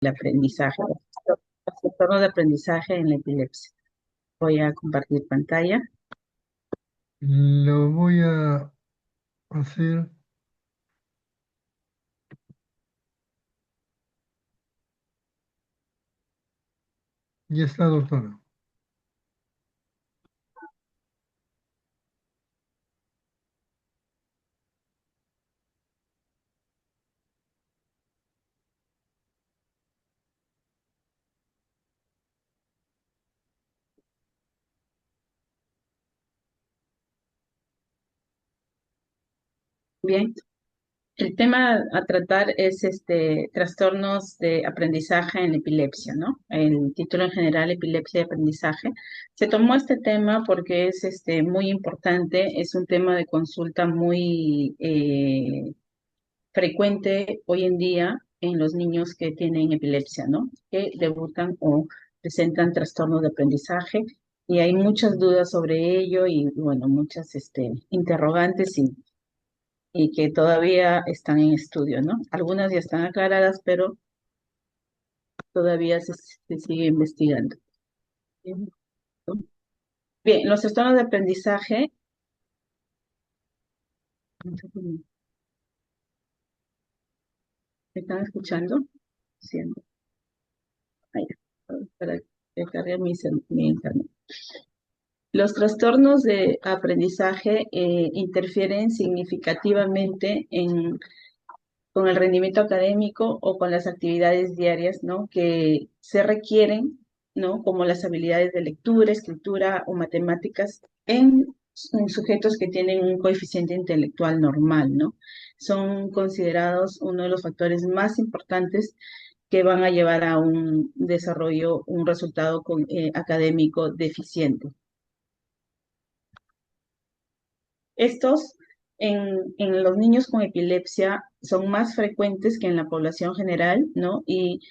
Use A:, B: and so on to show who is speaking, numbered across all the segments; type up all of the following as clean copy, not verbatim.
A: el aprendizaje, los trastornos de aprendizaje en la epilepsia. Voy a compartir pantalla.
B: Lo voy a hacer. Ya está, doctora.
A: Bien, el tema a tratar es trastornos de aprendizaje en la epilepsia, ¿no? El título en general, epilepsia y aprendizaje. Se tomó este tema porque es muy importante, es un tema de consulta muy frecuente hoy en día en los niños que tienen epilepsia, ¿no? Que debutan o presentan trastornos de aprendizaje y hay muchas dudas sobre ello y, bueno, muchas interrogantes y que todavía están en estudio, ¿no? Algunas ya están aclaradas, pero todavía se sigue investigando. Bien, los trastornos de aprendizaje, ¿me están escuchando? Sí, ahí, para que cargue mi internet. Los trastornos de aprendizaje interfieren significativamente con el rendimiento académico o con las actividades diarias, ¿no? Que se requieren, ¿no? Como las habilidades de lectura, escritura o matemáticas en sujetos que tienen un coeficiente intelectual normal, ¿no? Son considerados uno de los factores más importantes que van a llevar a un desarrollo, un resultado académico deficiente. Estos en los niños con epilepsia son más frecuentes que en la población general, ¿no? E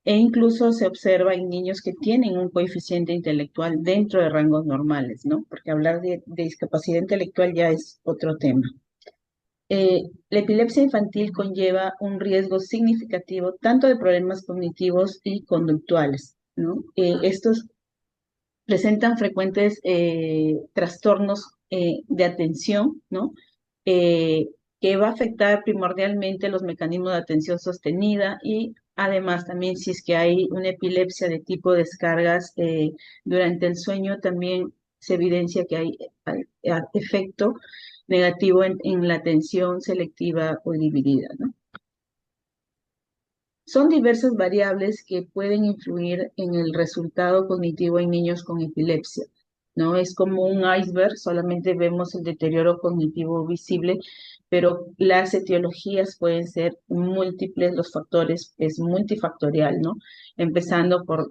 A: incluso se observa en niños que tienen un coeficiente intelectual dentro de rangos normales, ¿no? Porque hablar de discapacidad intelectual ya es otro tema. La epilepsia infantil conlleva un riesgo significativo tanto de problemas cognitivos y conductuales, ¿no? Estos presentan frecuentes trastornos de atención, ¿no? Eh, que va a afectar primordialmente los mecanismos de atención sostenida y además también si es que hay una epilepsia de tipo descargas durante el sueño, también se evidencia que hay efecto negativo en la atención selectiva o dividida, ¿no? Son diversas variables que pueden influir en el resultado cognitivo en niños con epilepsia, ¿no? Es como un iceberg, solamente vemos el deterioro cognitivo visible, pero las etiologías pueden ser múltiples, los factores es multifactorial, ¿no? Empezando por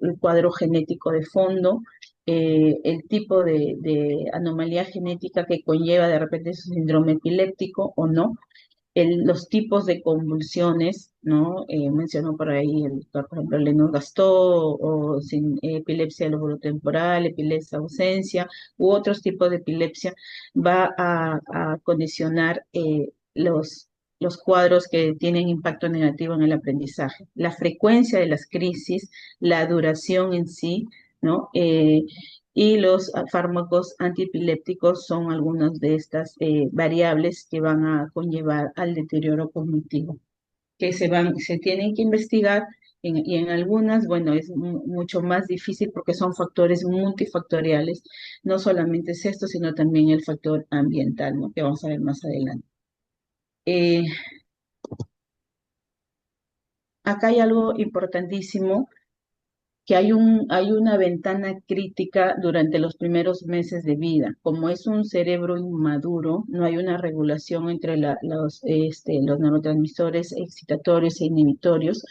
A: el cuadro genético de fondo, el tipo de anomalía genética que conlleva de repente su síndrome epiléptico o no, los tipos de convulsiones, ¿no? Mencionó por ahí el doctor, por ejemplo, Lennox-Gastaut o sin epilepsia temporal, epilepsia ausencia u otros tipos de epilepsia, va a condicionar los cuadros que tienen impacto negativo en el aprendizaje. La frecuencia de las crisis, la duración en sí, ¿no? Y los fármacos antiepilépticos son algunas de estas variables que van a conllevar al deterioro cognitivo, que se tienen que investigar y en algunas, bueno, es mucho más difícil porque son factores multifactoriales, no solamente es esto, sino también el factor ambiental, ¿no? Que vamos a ver más adelante. Eh, Acá hay algo importantísimo que hay una ventana crítica durante los primeros meses de vida. Como es un cerebro inmaduro, no hay una regulación entre los neurotransmisores excitatorios e inhibitorios.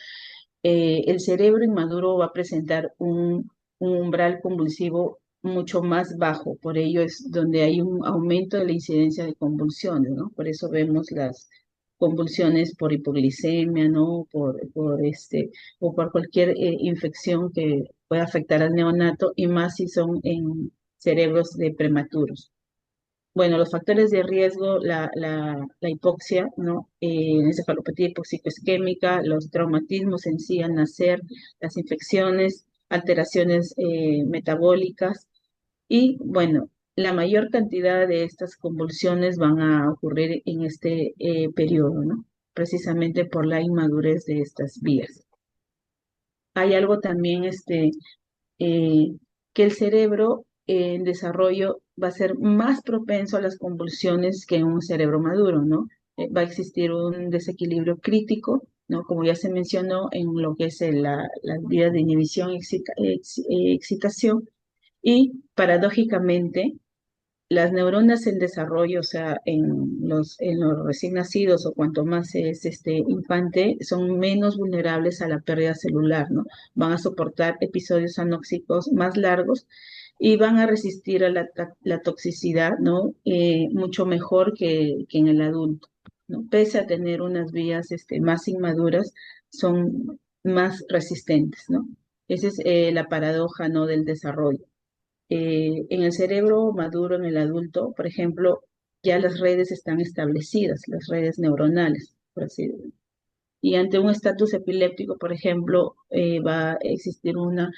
A: El cerebro inmaduro va a presentar un umbral convulsivo mucho más bajo, por ello es donde hay un aumento de la incidencia de convulsiones, ¿no? Por eso vemos las convulsiones por hipoglicemia, ¿no? O por cualquier infección que pueda afectar al neonato y más si son en cerebros de prematuros. bueno, los factores de riesgo, la hipoxia, ¿no? Encefalopatía hipoxicoisquémica, los traumatismos en sí al nacer, las infecciones, alteraciones metabólicas y, bueno, la mayor cantidad de estas convulsiones van a ocurrir en este periodo, ¿no? Precisamente por la inmadurez de estas vías. Hay algo también eh, que el cerebro en desarrollo va a ser más propenso a las convulsiones que en un cerebro maduro, ¿no? Va a existir un desequilibrio crítico, ¿no? Como ya se mencionó en lo que es las vías de inhibición, excitación, y paradójicamente las neuronas en desarrollo, o sea, en los recién nacidos o cuanto más es este infante, son menos vulnerables a la pérdida celular, ¿no? Van a soportar episodios anóxicos más largos y van a resistir a la toxicidad, ¿no? Mucho mejor que en el adulto, ¿no? Pese a tener unas vías más inmaduras, son más resistentes, ¿no? Esa es la paradoja, ¿no? Del desarrollo. En el cerebro maduro, en el adulto, por ejemplo, ya las redes están establecidas, las redes neuronales, por así decirlo. Y ante un estatus epiléptico, por ejemplo, va a existir una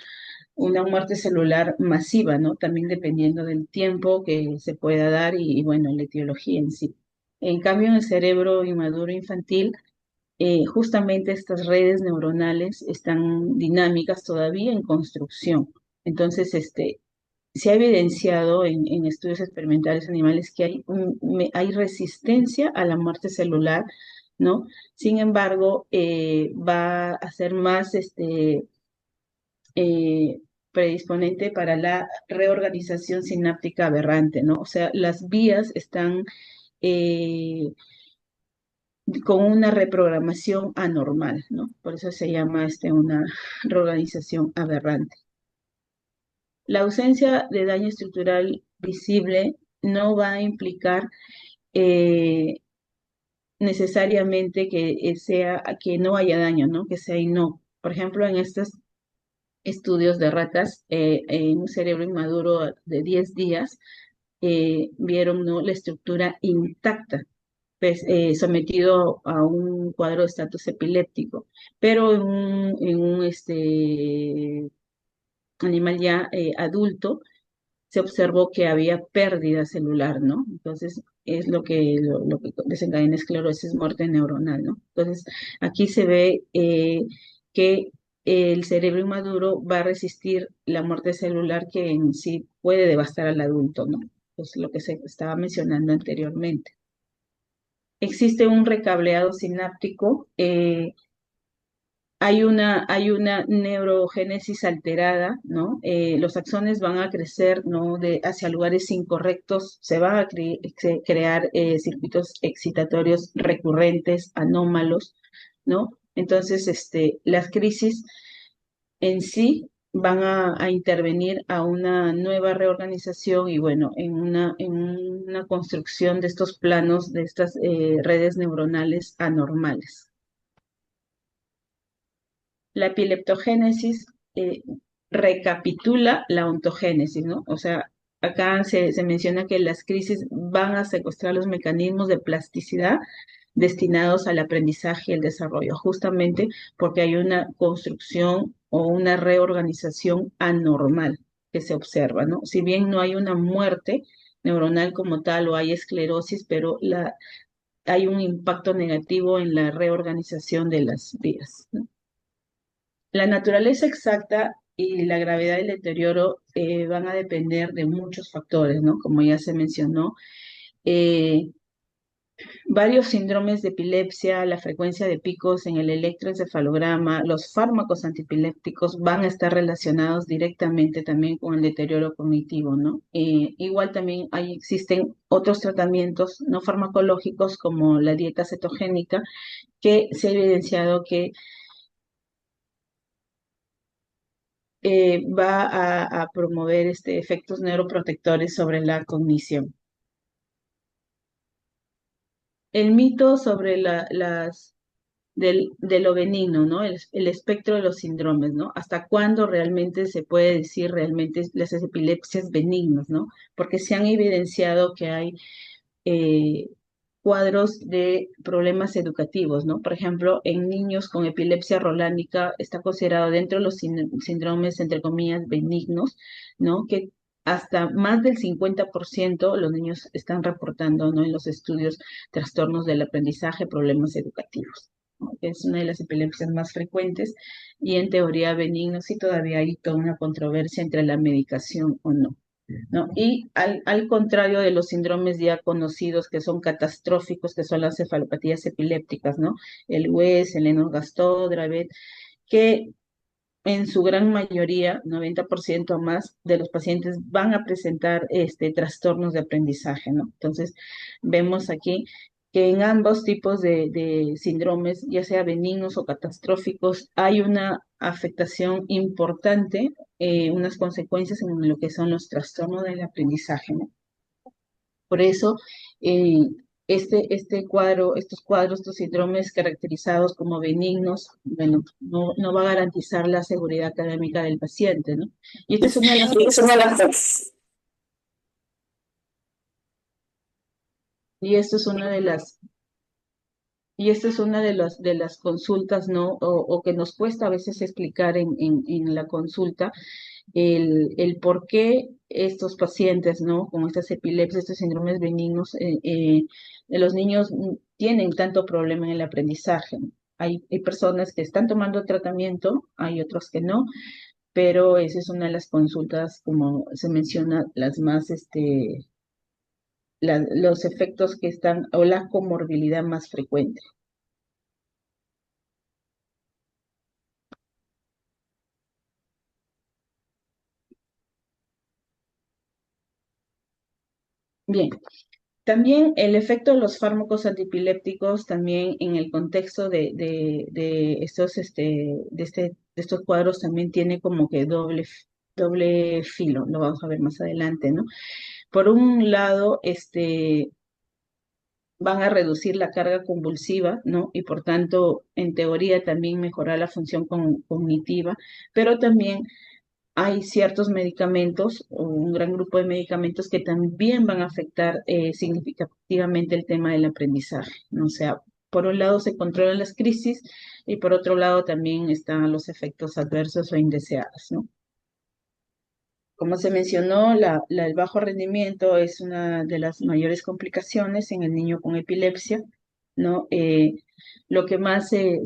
A: muerte celular masiva, ¿no? También dependiendo del tiempo que se pueda dar y, bueno, la etiología en sí. En cambio, en el cerebro inmaduro infantil, justamente estas redes neuronales están dinámicas todavía en construcción. Entonces, se ha evidenciado en estudios experimentales animales que hay resistencia a la muerte celular, ¿no? Sin embargo, va a ser más predisponente para la reorganización sináptica aberrante, ¿no? O sea, las vías están eh, con una reprogramación anormal, ¿no? Por eso se llama una reorganización aberrante. La ausencia de daño estructural visible no va a implicar eh, necesariamente que no haya daño, ¿no? Que sea no. Por ejemplo, en estos estudios de ratas, en un cerebro inmaduro de 10 días, vieron, ¿no? La estructura intacta, pues, sometido a un cuadro de estatus epiléptico, pero en un animal ya adulto se observó que había pérdida celular, ¿no? Entonces, es lo que desencadena esclerosis, muerte neuronal, ¿no? Entonces, aquí se ve que el cerebro inmaduro va a resistir la muerte celular que en sí puede devastar al adulto, ¿no? Es lo que se estaba mencionando anteriormente. Existe un recableado sináptico, hay una neurogénesis alterada, ¿no? Los axones van a crecer, ¿no? Hacia lugares incorrectos, se van a crear circuitos excitatorios recurrentes, anómalos, ¿no? Entonces, las crisis en sí van a intervenir a una nueva reorganización y, bueno, en una construcción de estos planos, de estas redes neuronales anormales. La epileptogénesis recapitula la ontogénesis, ¿no? O sea, acá se menciona que las crisis van a secuestrar los mecanismos de plasticidad destinados al aprendizaje y el desarrollo, justamente porque hay una construcción o una reorganización anormal que se observa, ¿no? Si bien no hay una muerte neuronal como tal o hay esclerosis, pero hay un impacto negativo en la reorganización de las vías, ¿no? La naturaleza exacta y la gravedad del deterioro van a depender de muchos factores, ¿no? Como ya se mencionó, eh, varios síndromes de epilepsia, la frecuencia de picos en el electroencefalograma, los fármacos antipilépticos van a estar relacionados directamente también con el deterioro cognitivo, ¿no? Igual también existen otros tratamientos no farmacológicos como la dieta cetogénica que se ha evidenciado que va a promover efectos neuroprotectores sobre la cognición. El mito sobre de lo benigno, ¿no? El espectro de los síndromes, ¿no? ¿Hasta cuándo realmente se puede decir realmente las epilepsias benignas, ¿no? Porque se han evidenciado que hay eh, cuadros de problemas educativos, ¿no? Por ejemplo, en niños con epilepsia rolánica está considerado dentro de los síndromes, entre comillas, benignos, ¿no? Que hasta más del 50% los niños están reportando, ¿no? En los estudios, trastornos del aprendizaje, problemas educativos, ¿no? Que es una de las epilepsias más frecuentes y en teoría benignos y todavía hay toda una controversia entre la medicación o no. ¿No? Y al contrario de los síndromes ya conocidos que son catastróficos, que son las cefalopatías epilépticas, ¿no? El WES, el Lennox-Gastaut, Dravet, que en su gran mayoría, 90% o más de los pacientes van a presentar trastornos de aprendizaje, ¿no? Entonces, vemos aquí que en ambos tipos de síndromes, ya sea benignos o catastróficos, hay una afectación importante, unas consecuencias en lo que son los trastornos del aprendizaje, ¿no? Por eso, eh, este cuadro, estos cuadros, estos síndromes caracterizados como benignos, bueno, no va a garantizar la seguridad académica del paciente, ¿no? Y esta es una de y esto es una de las, y esta es una de las consultas, ¿no? O que nos cuesta a veces explicar en la consulta, el por qué estos pacientes, ¿no? Con estas epilepsias, estos síndromes benignos, los niños tienen tanto problema en el aprendizaje, ¿no? Hay personas que están tomando tratamiento, hay otros que no, pero esa es una de las consultas, como se menciona, las más, los efectos que están, o la comorbilidad más frecuente. Bien, también el efecto de los fármacos antipilépticos, también en el contexto de estos, de estos cuadros, también tiene como que doble filo, lo vamos a ver más adelante, ¿no? Por un lado, van a reducir la carga convulsiva, ¿no? Y por tanto, en teoría, también mejorar la función cognitiva, pero también hay ciertos medicamentos o un gran grupo de medicamentos que también van a afectar significativamente el tema del aprendizaje, ¿no? O sea, por un lado se controlan las crisis y por otro lado también están los efectos adversos o indeseados, ¿no? Como se mencionó, el bajo rendimiento es una de las mayores complicaciones en el niño con epilepsia, ¿no? Lo que más se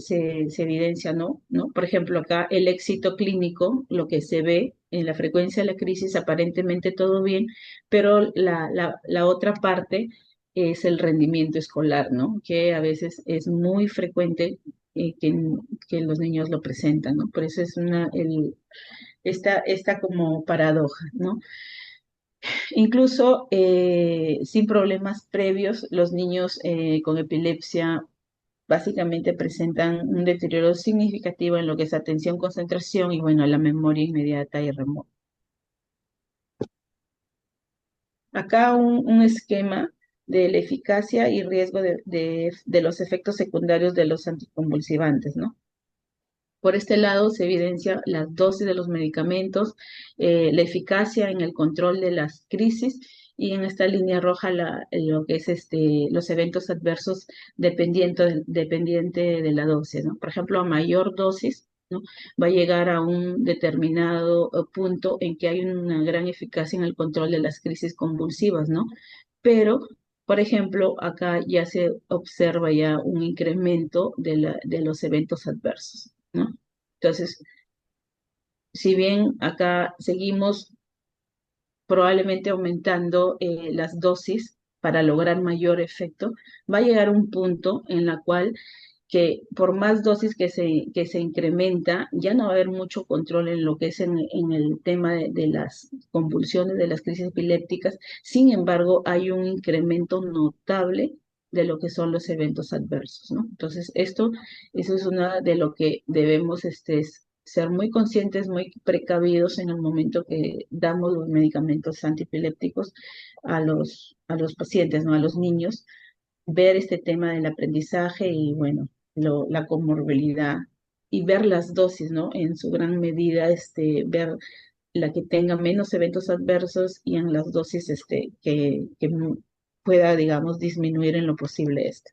A: evidencia, ¿no? ¿no? Por ejemplo, acá el éxito clínico, lo que se ve en la frecuencia de la crisis, aparentemente todo bien, pero la otra parte es el rendimiento escolar, ¿no? Que a veces es muy frecuente que los niños lo presentan, ¿no? Por eso es esta como paradoja, ¿no? Incluso sin problemas previos, los niños con epilepsia básicamente presentan un deterioro significativo en lo que es atención, concentración y, bueno, la memoria inmediata y remota. Acá un esquema de la eficacia y riesgo de los efectos secundarios de los anticonvulsivantes, ¿no? Por este lado se evidencia las dosis de los medicamentos, la eficacia en el control de las crisis y en esta línea roja lo que es los eventos adversos dependiente de la dosis, ¿no? Por ejemplo, a mayor dosis, ¿no? Va a llegar a un determinado punto en que hay una gran eficacia en el control de las crisis convulsivas, ¿no? Pero por ejemplo, acá ya se observa ya un incremento de los eventos adversos, ¿no? Entonces, si bien acá seguimos probablemente aumentando las dosis para lograr mayor efecto, va a llegar un punto en la cual que por más dosis que se incrementa, ya no va a haber mucho control en lo que es en el tema de las convulsiones, de las crisis epilépticas. Sin embargo, hay un incremento notable de lo que son los eventos adversos, ¿no? Entonces, eso es una de lo que debemos ser muy conscientes, muy precavidos en el momento que damos los medicamentos antiepilépticos a los pacientes, ¿no? A los niños, ver este tema del aprendizaje y, bueno, la comorbilidad y ver las dosis, ¿no? En su gran medida, ver la que tenga menos eventos adversos y en las dosis que pueda, digamos, disminuir en lo posible esto.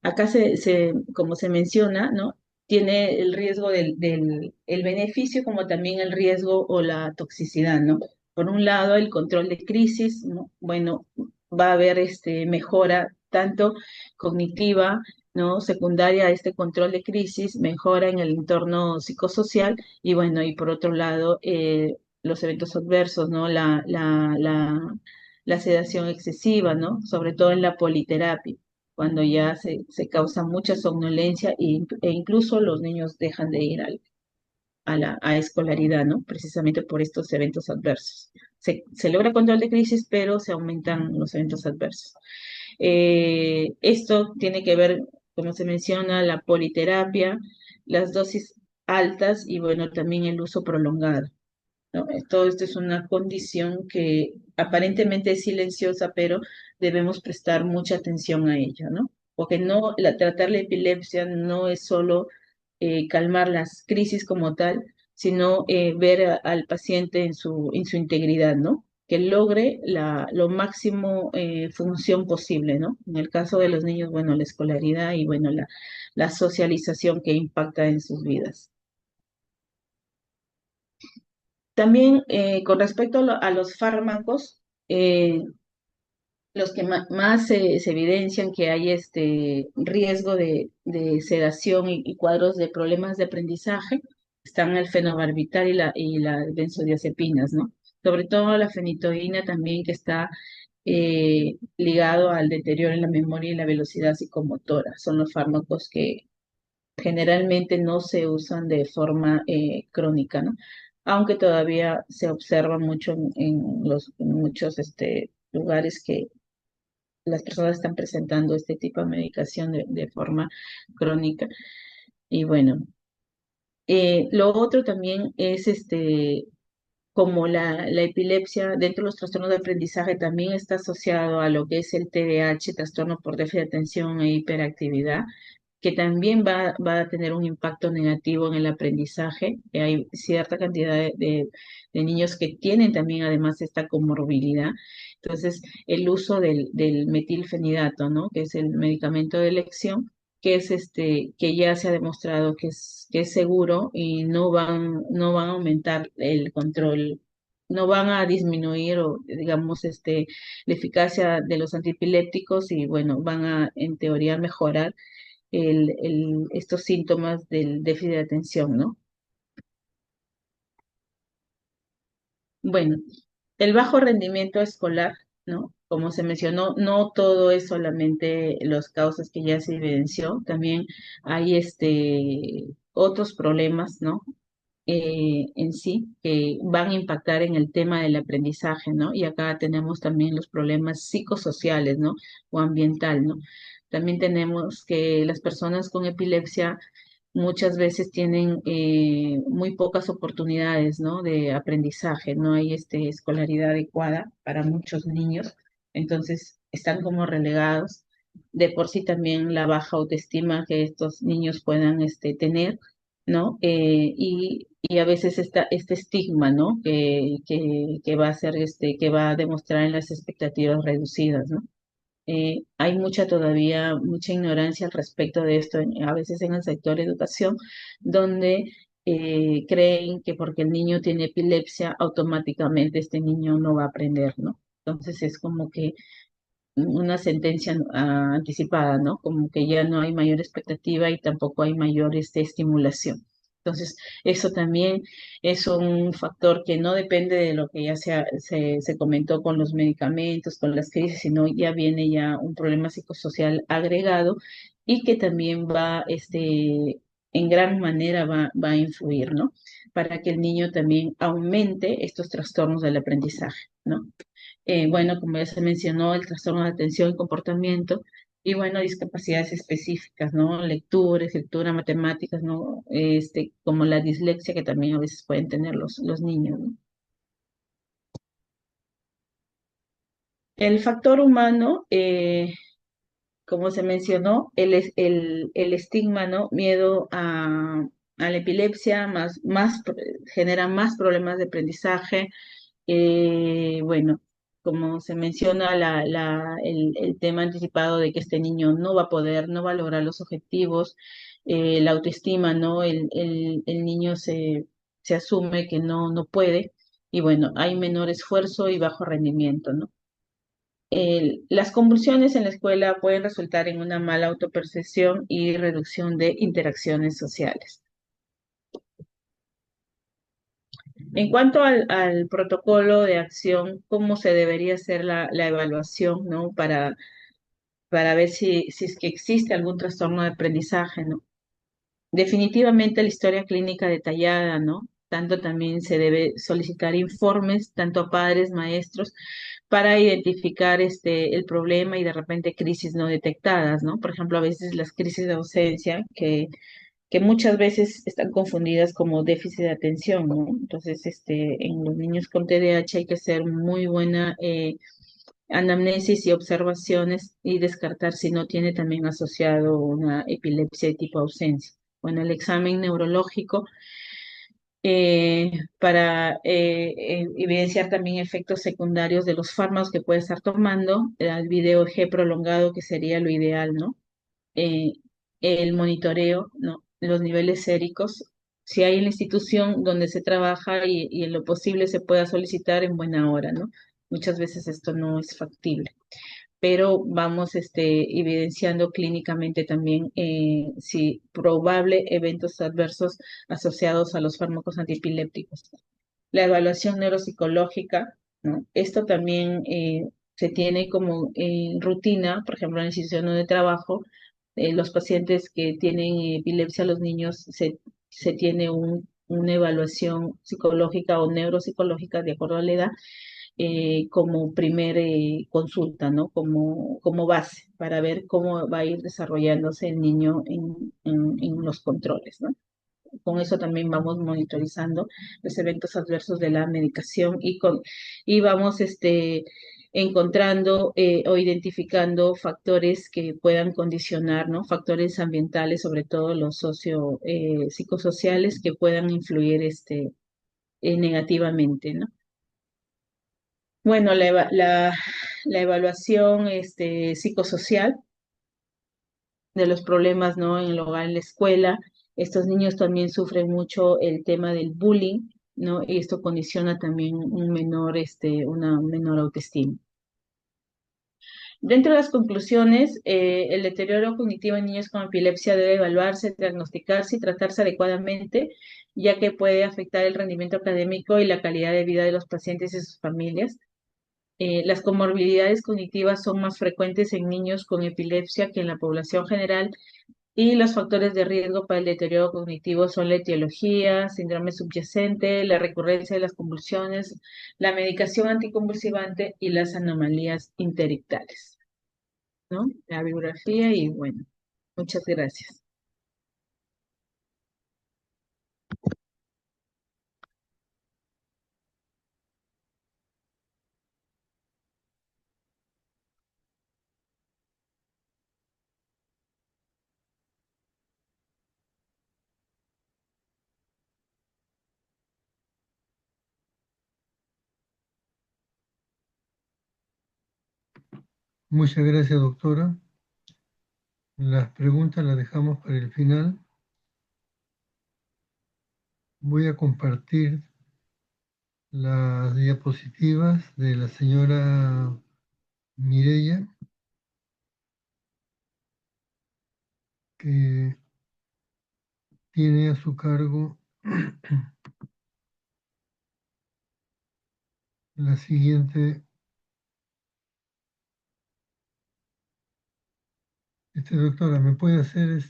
A: Acá como se menciona, ¿no? Tiene el riesgo el beneficio como también el riesgo o la toxicidad, ¿no? Por un lado, el control de crisis, ¿no? Bueno, va a haber mejora tanto cognitiva, ¿no? Secundaria a este control de crisis, mejora en el entorno psicosocial y bueno, y por otro lado, los eventos adversos, ¿no? La sedación excesiva, ¿no? Sobre todo en la politerapia cuando ya se causa mucha somnolencia e incluso los niños dejan de ir a escolaridad, ¿no? Precisamente por estos eventos adversos. Se logra control de crisis, pero se aumentan los eventos adversos. Esto tiene que ver, como se menciona, la politerapia, las dosis altas y, bueno, también el uso prolongado. ¿No? Todo esto es una condición que aparentemente es silenciosa, pero debemos prestar mucha atención a ella, ¿no? Porque no, tratar la epilepsia no es solo calmar las crisis como tal, sino ver al paciente en su integridad, ¿no? Que logre lo máximo función posible, ¿no? En el caso de los niños, bueno, la escolaridad y, bueno, la socialización que impacta en sus vidas. También con respecto a los fármacos, los que más se evidencian que hay este riesgo de sedación y cuadros de problemas de aprendizaje están el fenobarbital y las benzodiazepinas, ¿no? Sobre todo la fenitoína también que está ligado al deterioro en la memoria y la velocidad psicomotora. Son los fármacos que generalmente no se usan de forma crónica, ¿no? Aunque todavía se observa mucho en muchos lugares que las personas están presentando este tipo de medicación de forma crónica. Y bueno, lo otro también es como la epilepsia dentro de los trastornos de aprendizaje también está asociado a lo que es el TDAH, trastorno por déficit de atención e hiperactividad que también va a tener un impacto negativo en el aprendizaje. Hay cierta cantidad de niños que tienen también además esta comorbilidad. Entonces, el uso del metilfenidato, ¿no? Que es el medicamento de elección, que es que ya se ha demostrado que es seguro y no van a aumentar el control, no van a disminuir o digamos la eficacia de los antiepilépticos y bueno, van a en teoría mejorar estos síntomas del déficit de atención, ¿no? Bueno, el bajo rendimiento escolar, ¿no? Como se mencionó, no todo es solamente las causas que ya se evidenció, también hay otros problemas, ¿no? En sí que van a impactar en el tema del aprendizaje, ¿no? Y acá tenemos también los problemas psicosociales, ¿no? O ambiental, ¿no? También tenemos que las personas con epilepsia muchas veces tienen muy pocas oportunidades, ¿no? De aprendizaje, no hay escolaridad adecuada para muchos niños, entonces están como relegados. De por sí también la baja autoestima que estos niños puedan tener, ¿no? Y a veces este estigma, ¿no? Que va a ser que va a demostrar en las expectativas reducidas, ¿no? Hay todavía mucha ignorancia al respecto de esto, a veces en el sector educación, donde creen que porque el niño tiene epilepsia, automáticamente este niño no va a aprender, ¿no? Entonces es como que una sentencia anticipada, ¿no? Como que ya no hay mayor expectativa y tampoco hay mayor estimulación. Entonces, eso también es un factor que no depende de lo que ya se comentó con los medicamentos, con las crisis, sino ya viene ya un problema psicosocial agregado y que también en gran manera va a influir, ¿no? Para que el niño también aumente estos trastornos del aprendizaje, ¿no? Bueno, como ya se mencionó, el trastorno de atención y comportamiento, y bueno, discapacidades específicas, ¿no? Lectura, escritura, matemáticas, ¿no? Como la dislexia que también a veces pueden tener los niños, ¿no? El factor humano, como se mencionó, el estigma, ¿no? Miedo a la epilepsia, genera más problemas de aprendizaje. Bueno, como se menciona, el tema anticipado de que este niño no va a lograr los objetivos, la autoestima, ¿no? El niño se asume que no puede, y bueno, hay menor esfuerzo y bajo rendimiento, ¿no? Las convulsiones en la escuela pueden resultar en una mala autopercepción y reducción de interacciones sociales. En cuanto al protocolo de acción, ¿cómo se debería hacer la evaluación, ¿no? Para ver si es que existe algún trastorno de aprendizaje, ¿no? Definitivamente la historia clínica detallada, ¿no? Tanto también se debe solicitar informes, tanto a padres, maestros, para identificar el problema y de repente crisis no detectadas, ¿no? Por ejemplo, a veces las crisis de ausencia que muchas veces están confundidas como déficit de atención, ¿no? Entonces, en los niños con TDAH hay que hacer muy buena anamnesis y observaciones y descartar si no tiene también asociado una epilepsia de tipo ausencia. Bueno, el examen neurológico para evidenciar también efectos secundarios de los fármacos que puede estar tomando, el video G prolongado, que sería lo ideal, ¿no? eh, el monitoreo, ¿no? Los niveles séricos, si hay en la institución donde se trabaja y en lo posible se pueda solicitar en buena hora, ¿no? Muchas veces esto no es factible, pero vamos evidenciando clínicamente también si probable eventos adversos asociados a los fármacos antiepilépticos. La evaluación neuropsicológica, ¿no? Esto también se tiene como rutina, por ejemplo, en la institución donde trabajo, los pacientes que tienen epilepsia, los niños, se tiene una evaluación psicológica o neuropsicológica de acuerdo a la edad como primer consulta, ¿no? Como base para ver cómo va a ir desarrollándose el niño en los controles, ¿no? Con eso también vamos monitorizando los eventos adversos de la medicación y vamos encontrando o identificando factores que puedan condicionar, ¿no? Factores ambientales, sobre todo los psicosociales, que puedan influir negativamente, ¿no? Bueno, la evaluación psicosocial de los problemas, ¿no? En el hogar, en la escuela. Estos niños también sufren mucho el tema del bullying, ¿no? Y esto condiciona también una menor autoestima. Dentro de las conclusiones, el deterioro cognitivo en niños con epilepsia debe evaluarse, diagnosticarse y tratarse adecuadamente, ya que puede afectar el rendimiento académico y la calidad de vida de los pacientes y sus familias. Las comorbilidades cognitivas son más frecuentes en niños con epilepsia que en la población general y los factores de riesgo para el deterioro cognitivo son la etiología, síndrome subyacente, la recurrencia de las convulsiones, la medicación anticonvulsivante y las anomalías interictales, ¿no? La bibliografía y bueno, muchas gracias.
B: Muchas gracias, doctora. Las preguntas las dejamos para el final. Voy a compartir las diapositivas de la señora Mireya, que tiene a su cargo la siguiente. Doctora, ¿me puede hacer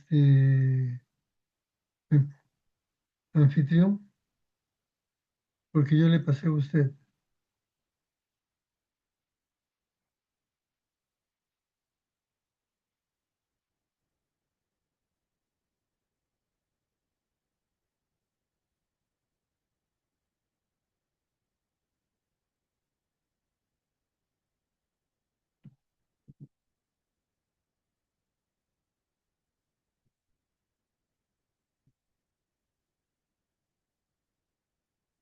B: anfitrión? Porque yo le pasé a usted.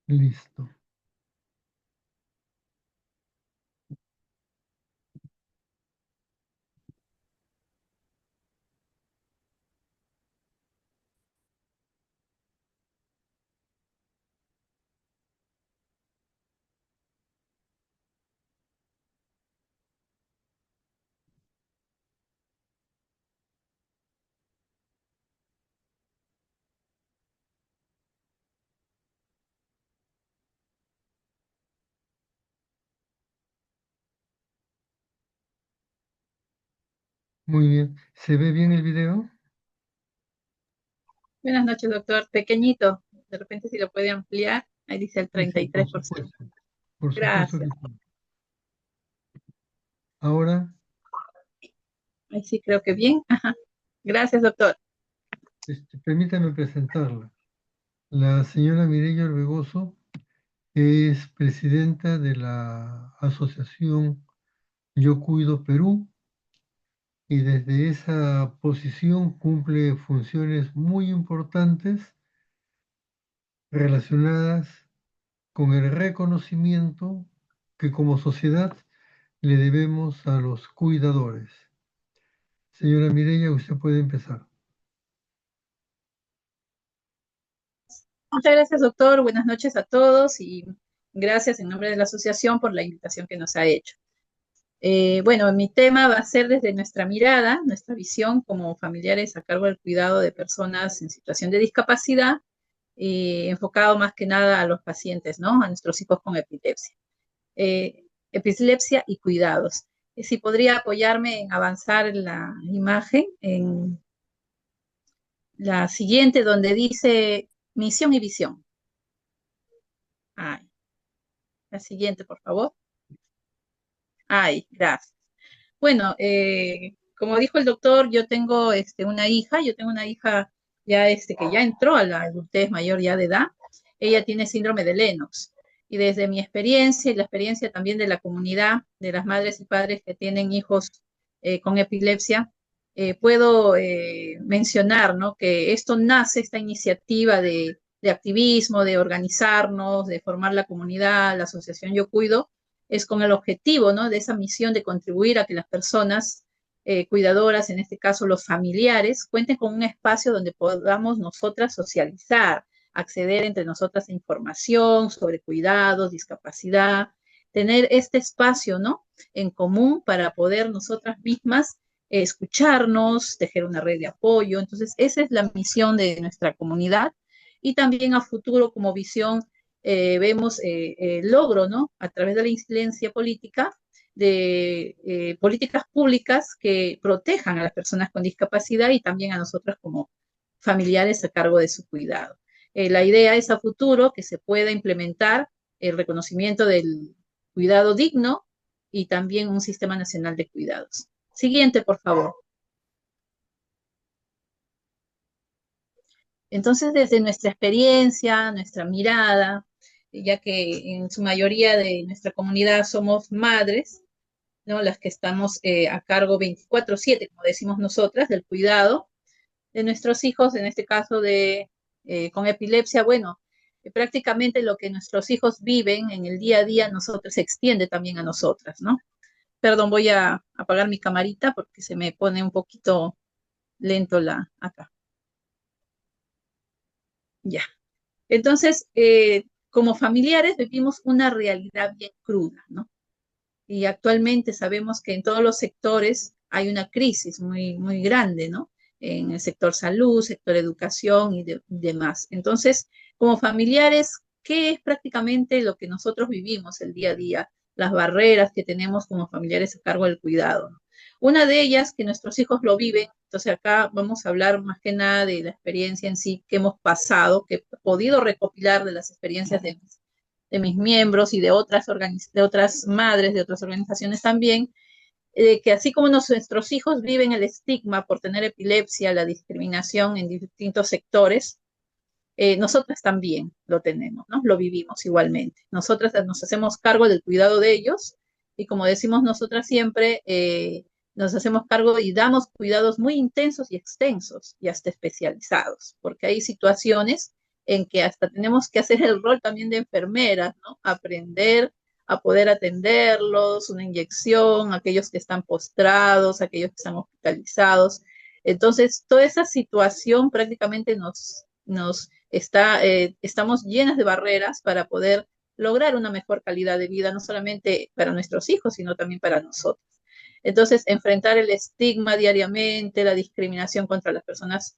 B: Listo. Muy bien. ¿Se ve bien el video?
C: Buenas noches, doctor. Pequeñito, de repente si lo puede ampliar, ahí dice el
B: Sí, sí, por
C: 33%.
B: supuesto. Por supuesto que
C: Gracias.
B: sí. Ahora,
C: Ahí sí creo que bien. Ajá. Gracias, doctor.
B: permítame presentarla. La señora Mireya Orbegoso es presidenta de la asociación Yo Cuido Perú y desde esa posición cumple funciones muy importantes relacionadas con el reconocimiento que como sociedad le debemos a los cuidadores. Señora Mireya, usted puede empezar.
C: Muchas gracias, doctor. Buenas noches a todos y gracias en nombre de la asociación por la invitación que nos ha hecho. Bueno, mi tema va a ser desde nuestra mirada, nuestra visión como familiares a cargo del cuidado de personas en situación de discapacidad, enfocado más que nada a los pacientes, ¿no? A nuestros hijos con epilepsia. Epilepsia y cuidados. Si podría apoyarme en avanzar en la imagen, en la siguiente, donde dice misión y visión. Ay, la siguiente, por favor. Ay, gracias. Bueno, como dijo el doctor, yo tengo una hija ya que ya entró a la adultez mayor ya de edad. Ella tiene síndrome de Lennox. Y desde mi experiencia y la experiencia también de la comunidad, de las madres y padres que tienen hijos con epilepsia, puedo mencionar, ¿no? Que esto nace, esta iniciativa de activismo, de organizarnos, de formar la comunidad, la asociación Yo Cuido, es con el objetivo, ¿no? De esa misión de contribuir a que las personas cuidadoras, en este caso los familiares, cuenten con un espacio donde podamos nosotras socializar, acceder entre nosotras a información sobre cuidados, discapacidad, tener este espacio, ¿no? En común para poder nosotras mismas escucharnos, tejer una red de apoyo. Entonces, esa es la misión de nuestra comunidad y también a futuro como visión vemos el logro, ¿no? A través de la incidencia política de políticas públicas que protejan a las personas con discapacidad y también a nosotros como familiares a cargo de su cuidado. La idea es a futuro que se pueda implementar el reconocimiento del cuidado digno y también un sistema nacional de cuidados. Siguiente, por favor. Entonces, desde nuestra experiencia, nuestra mirada, ya que en su mayoría de nuestra comunidad somos madres, ¿no? Las que estamos a cargo 24/7, como decimos nosotras, del cuidado de nuestros hijos, en este caso con epilepsia, bueno, prácticamente lo que nuestros hijos viven en el día a día, nosotros se extiende también a nosotras, ¿no? Perdón, voy a apagar mi camarita porque se me pone un poquito lento acá. Ya. Entonces, como familiares vivimos una realidad bien cruda, ¿no? Y actualmente sabemos que en todos los sectores hay una crisis muy, muy grande, ¿no? En el sector salud, sector educación y demás. Entonces, como familiares, ¿qué es prácticamente lo que nosotros vivimos el día a día? Las barreras que tenemos como familiares a cargo del cuidado, ¿no? Una de ellas, que nuestros hijos lo viven, entonces acá vamos a hablar más que nada de la experiencia en sí que hemos pasado, que he podido recopilar de las experiencias de mis miembros y de otras madres, de otras organizaciones también, que así como nuestros hijos viven el estigma por tener epilepsia, la discriminación en distintos sectores, nosotras también lo tenemos, ¿no? Lo vivimos igualmente. Nosotras nos hacemos cargo del cuidado de ellos y como decimos nosotras siempre, nos hacemos cargo y damos cuidados muy intensos y extensos y hasta especializados, porque hay situaciones en que hasta tenemos que hacer el rol también de enfermeras, ¿no? Aprender a poder atenderlos, una inyección, aquellos que están postrados, aquellos que están hospitalizados. Entonces, toda esa situación prácticamente estamos llenas de barreras para poder lograr una mejor calidad de vida, no solamente para nuestros hijos, sino también para nosotros. Entonces, enfrentar el estigma diariamente, la discriminación contra las personas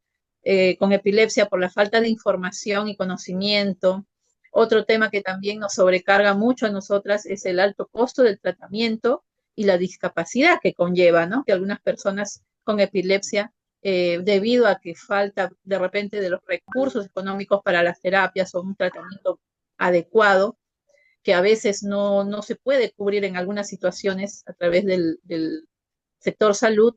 C: con epilepsia por la falta de información y conocimiento. Otro tema que también nos sobrecarga mucho a nosotras es el alto costo del tratamiento y la discapacidad que conlleva, ¿no? Que algunas personas con epilepsia, debido a que falta de repente de los recursos económicos para las terapias o un tratamiento adecuado, que a veces no se puede cubrir en algunas situaciones a través del sector salud,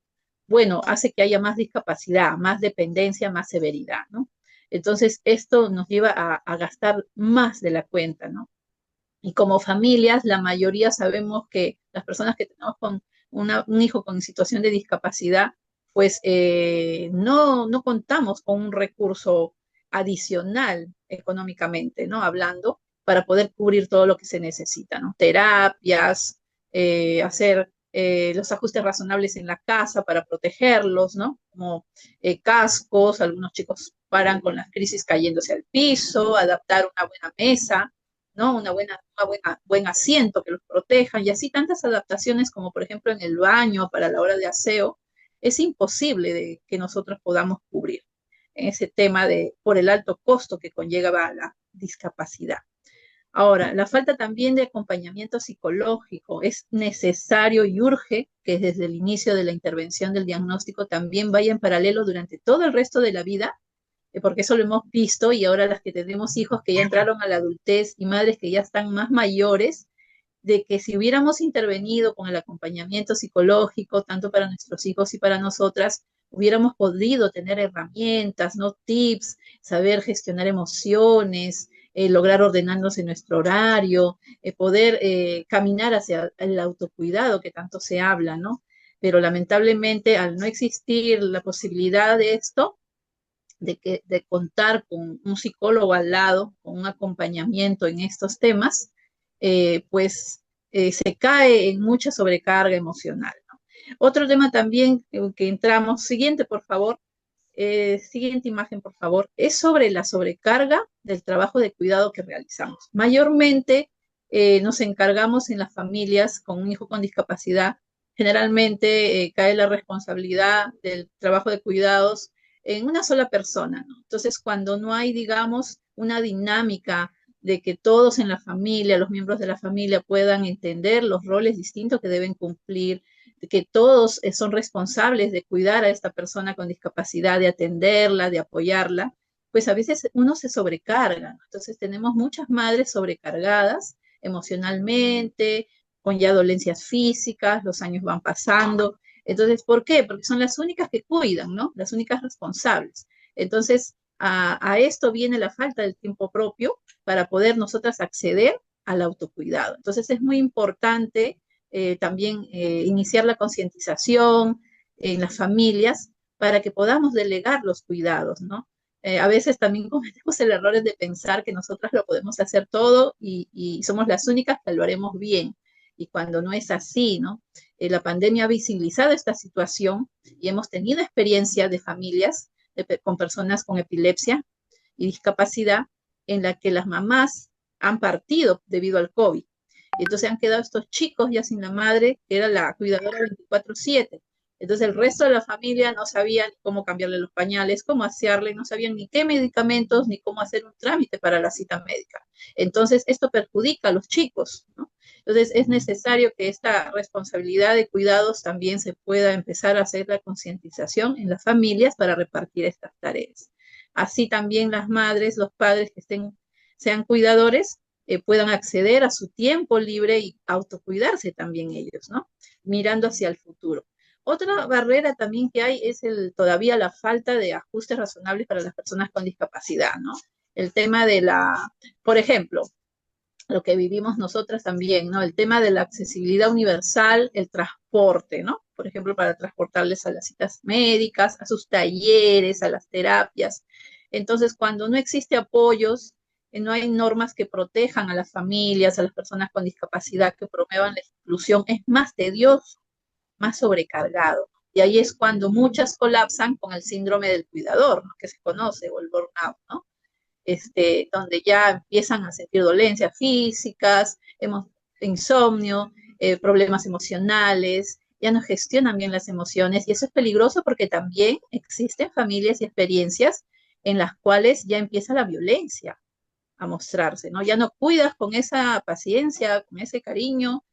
C: bueno, hace que haya más discapacidad, más dependencia, más severidad, ¿no? Entonces, esto nos lleva a gastar más de la cuenta, ¿no? Y como familias, la mayoría sabemos que las personas que tenemos con un hijo con situación de discapacidad, pues no contamos con un recurso adicional económicamente, ¿no? Hablando, para poder cubrir todo lo que se necesita, ¿no? Terapias, hacer los ajustes razonables en la casa para protegerlos, ¿no? Como cascos, algunos chicos paran con las crisis cayéndose al piso, adaptar una buena mesa, ¿no? Buen asiento que los protejan y así tantas adaptaciones como por ejemplo en el baño para la hora de aseo, es imposible de que nosotros podamos cubrir en ese tema por el alto costo que conlleva la discapacidad. Ahora, la falta también de acompañamiento psicológico es necesario y urge que desde el inicio de la intervención del diagnóstico también vaya en paralelo durante todo el resto de la vida, porque eso lo hemos visto y ahora las que tenemos hijos que ya entraron a la adultez y madres que ya están más mayores, de que si hubiéramos intervenido con el acompañamiento psicológico, tanto para nuestros hijos y para nosotras, hubiéramos podido tener herramientas, ¿no? Tips, saber gestionar emociones, lograr ordenarnos en nuestro horario, poder caminar hacia el autocuidado que tanto se habla, ¿no? Pero lamentablemente, al no existir la posibilidad de esto, de contar con un psicólogo al lado, con un acompañamiento en estos temas, pues se cae en mucha sobrecarga emocional, ¿no? Otro tema también que entramos, siguiente por favor, siguiente imagen por favor, es sobre la sobrecarga del trabajo de cuidado que realizamos. Mayormente nos encargamos en las familias con un hijo con discapacidad, generalmente cae la responsabilidad del trabajo de cuidados en una sola persona, ¿no? Entonces, cuando no hay, digamos, una dinámica de que todos en la familia, los miembros de la familia puedan entender los roles distintos que deben cumplir, de que todos son responsables de cuidar a esta persona con discapacidad, de atenderla, de apoyarla, pues a veces uno se sobrecarga. Entonces tenemos muchas madres sobrecargadas emocionalmente, con ya dolencias físicas, los años van pasando. Entonces, ¿por qué? Porque son las únicas que cuidan, ¿no? Las únicas responsables. Entonces, a esto viene la falta del tiempo propio para poder nosotras acceder al autocuidado. Entonces, es muy importante también iniciar la concientización en las familias para que podamos delegar los cuidados, ¿no? A veces también cometemos el error de pensar que nosotras lo podemos hacer todo y somos las únicas que lo haremos bien. Y cuando no es así, ¿no? La pandemia ha visibilizado esta situación y hemos tenido experiencia de familias con personas con epilepsia y discapacidad en la que las mamás han partido debido al COVID. Y entonces han quedado estos chicos ya sin la madre, que era la cuidadora 24/7. Entonces el resto de la familia no sabían cómo cambiarle los pañales, cómo asearle, no sabían ni qué medicamentos, ni cómo hacer un trámite para la cita médica. Entonces esto perjudica a los chicos, ¿no? Entonces es necesario que esta responsabilidad de cuidados también se pueda empezar a hacer la concientización en las familias para repartir estas tareas. Así también las madres, los padres que sean cuidadores, puedan acceder a su tiempo libre y autocuidarse también ellos, ¿no? Mirando hacia el futuro. Otra barrera también que hay es todavía la falta de ajustes razonables para las personas con discapacidad, ¿no? El tema por ejemplo, lo que vivimos nosotras también, ¿no? El tema de la accesibilidad universal, el transporte, ¿no? Por ejemplo, para transportarles a las citas médicas, a sus talleres, a las terapias. Entonces, cuando no existe apoyos, no hay normas que protejan a las familias, a las personas con discapacidad, que promuevan la inclusión, es más tedioso, más sobrecargado. Y ahí es cuando muchas colapsan con el síndrome del cuidador, ¿no? Que se conoce, o el burnout, ¿no? Donde ya empiezan a sentir dolencias físicas, insomnio, problemas emocionales, ya no gestionan bien las emociones y eso es peligroso porque también existen familias y experiencias en las cuales ya empieza la violencia a mostrarse, ¿no? Ya no cuidas con esa paciencia, con ese cariño,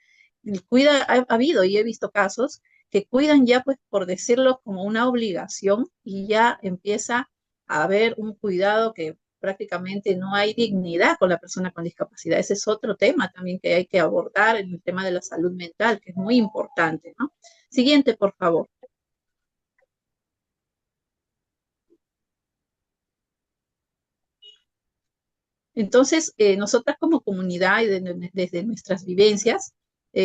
C: ha habido y he visto casos que cuidan ya, pues, por decirlo, como una obligación y ya empieza a haber un cuidado que prácticamente no hay dignidad con la persona con discapacidad. Ese es otro tema también que hay que abordar en el tema de la salud mental, que es muy importante, ¿no? Siguiente, por favor. Entonces, nosotras como comunidad y desde nuestras vivencias,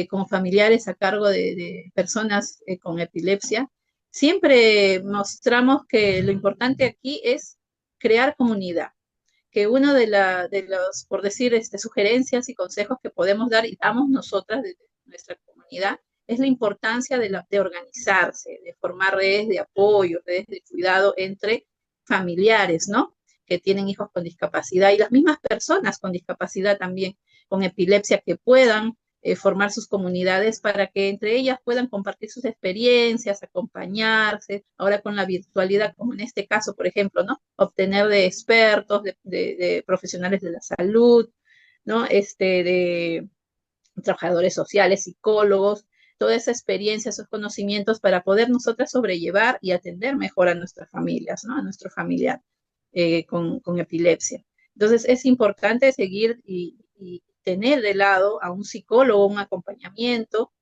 C: como familiares a cargo de personas con epilepsia, siempre mostramos que lo importante aquí es crear comunidad, que uno de los, por decir, sugerencias y consejos que podemos dar y damos nosotras desde nuestra comunidad es la importancia de organizarse, de formar redes de apoyo, redes de cuidado entre familiares, ¿no? Que tienen hijos con discapacidad y las mismas personas con discapacidad también, con epilepsia, que puedan formar sus comunidades para que entre ellas puedan compartir sus experiencias, acompañarse, ahora con la virtualidad, como en este caso, por ejemplo, ¿no? Obtener de expertos, de profesionales de la salud, ¿no? De trabajadores sociales, psicólogos, toda esa experiencia, esos conocimientos para poder nosotras sobrellevar y atender mejor a nuestras familias, ¿no? A nuestro familiar con epilepsia. Entonces es importante seguir y tener de lado a un psicólogo, un acompañamiento,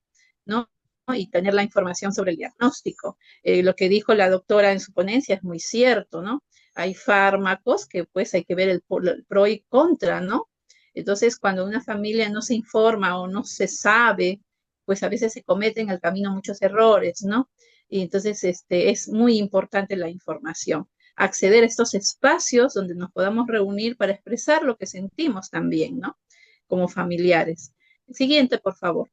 C: ¿no? Y tener la información sobre el diagnóstico. Lo que dijo la doctora en su ponencia es muy cierto, ¿no? Hay fármacos que pues hay que ver el pro y contra, ¿no? Entonces, cuando una familia no se informa o no se sabe, pues a veces se cometen en el camino muchos errores, ¿no? Y entonces es muy importante la información. Acceder a estos espacios donde nos podamos reunir para expresar lo que sentimos también, ¿no? Como familiares. Siguiente, por favor.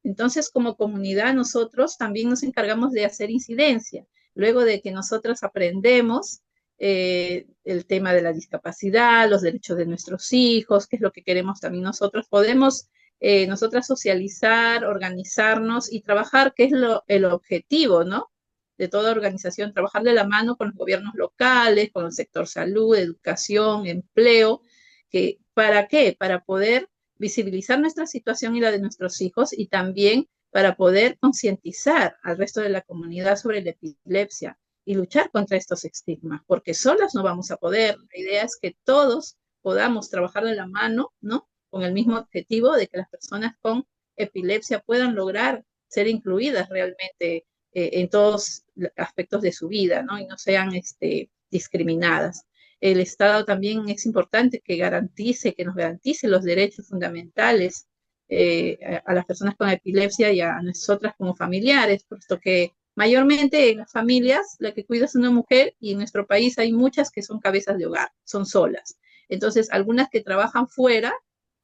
C: Entonces, como comunidad, nosotros también nos encargamos de hacer incidencia. Luego de que nosotros aprendemos el tema de la discapacidad, los derechos de nuestros hijos, qué es lo que queremos también nosotros, podemos nosotras socializar, organizarnos y trabajar, que es el objetivo, ¿no? De toda organización, trabajar de la mano con los gobiernos locales, con el sector salud, educación, empleo, ¿para qué? Para poder visibilizar nuestra situación y la de nuestros hijos y también para poder concientizar al resto de la comunidad sobre la epilepsia y luchar contra estos estigmas, porque solas no vamos a poder. La idea es que todos podamos trabajar de la mano, ¿no? Con el mismo objetivo de que las personas con epilepsia puedan lograr ser incluidas realmente en todos los aspectos de su vida, ¿no? Y no sean discriminadas. El Estado también es importante que nos garantice los derechos fundamentales a las personas con epilepsia y a nosotras como familiares, puesto que mayormente en las familias la que cuida es una mujer y en nuestro país hay muchas que son cabezas de hogar, son solas. Entonces, algunas que trabajan fuera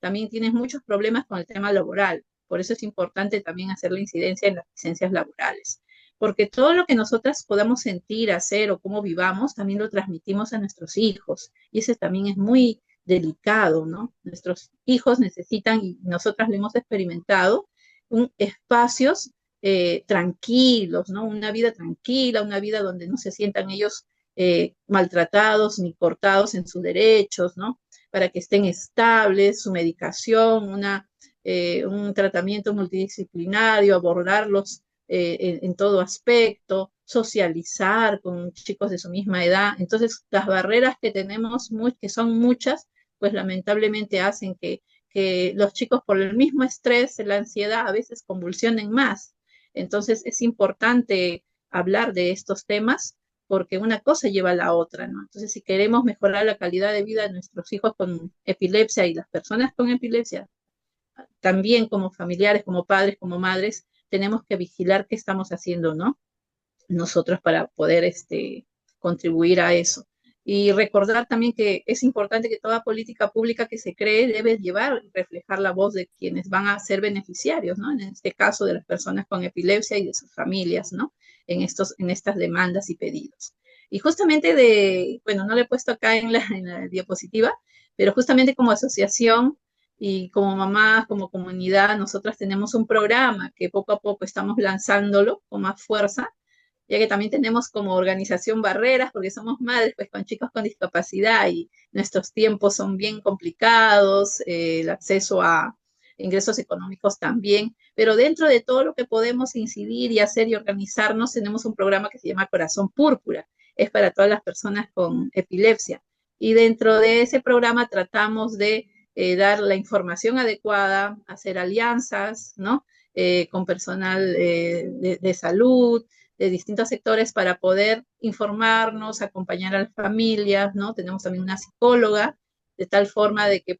C: también tienen muchos problemas con el tema laboral. Por eso es importante también hacer la incidencia en las licencias laborales, porque todo lo que nosotras podamos sentir, hacer o cómo vivamos, también lo transmitimos a nuestros hijos. Y ese también es muy delicado, ¿no? Nuestros hijos necesitan, y nosotras lo hemos experimentado, espacios tranquilos, ¿no? Una vida tranquila, una vida donde no se sientan ellos maltratados ni cortados en sus derechos, ¿no? Para que estén estables, su medicación, un tratamiento multidisciplinario, abordarlos en todo aspecto, socializar con chicos de su misma edad. Entonces, las barreras que tenemos, que son muchas, pues lamentablemente hacen que los chicos por el mismo estrés, la ansiedad, a veces convulsionen más. Entonces, es importante hablar de estos temas porque una cosa lleva a la otra, ¿no? Entonces, si queremos mejorar la calidad de vida de nuestros hijos con epilepsia y las personas con epilepsia, también como familiares, como padres, como madres, tenemos que vigilar qué estamos haciendo, ¿no? Nosotros para poder contribuir a eso. Y recordar también que es importante que toda política pública que se cree debe llevar, reflejar la voz de quienes van a ser beneficiarios, ¿no? En este caso de las personas con epilepsia y de sus familias, ¿no? En estas demandas y pedidos. Y justamente bueno, no lo he puesto acá en la diapositiva, pero justamente como asociación y como mamás, como comunidad, nosotras tenemos un programa que poco a poco estamos lanzándolo con más fuerza, ya que también tenemos como organización barreras, porque somos madres pues con chicos con discapacidad y nuestros tiempos son bien complicados, el acceso a ingresos económicos también, pero dentro de todo lo que podemos incidir y hacer y organizarnos, tenemos un programa que se llama Corazón Púrpura, es para todas las personas con epilepsia, y dentro de ese programa tratamos de dar la información adecuada, hacer alianzas, ¿no? Con personal de salud, de distintos sectores para poder informarnos, acompañar a las familias, ¿no? Tenemos también una psicóloga, de tal forma de que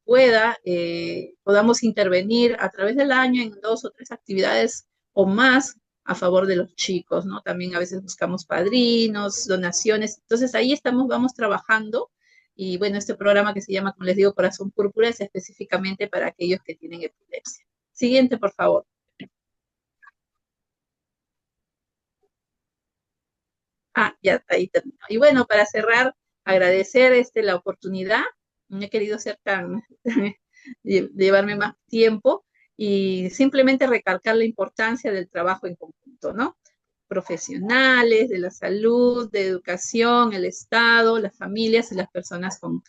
C: podamos intervenir a través del año en 2 o 3 actividades o más a favor de los chicos, ¿no? También a veces buscamos padrinos, donaciones, entonces ahí vamos trabajando, y bueno, este programa que se llama, como les digo, Corazón Púrpura, es específicamente para aquellos que tienen epilepsia. Siguiente, por favor. Ya ahí terminó. Y bueno, para cerrar, agradecer la oportunidad. No he querido ser llevarme más tiempo y simplemente recalcar la importancia del trabajo en conjunto, ¿no? Profesionales, de la salud, de educación, el Estado, las familias y las personas con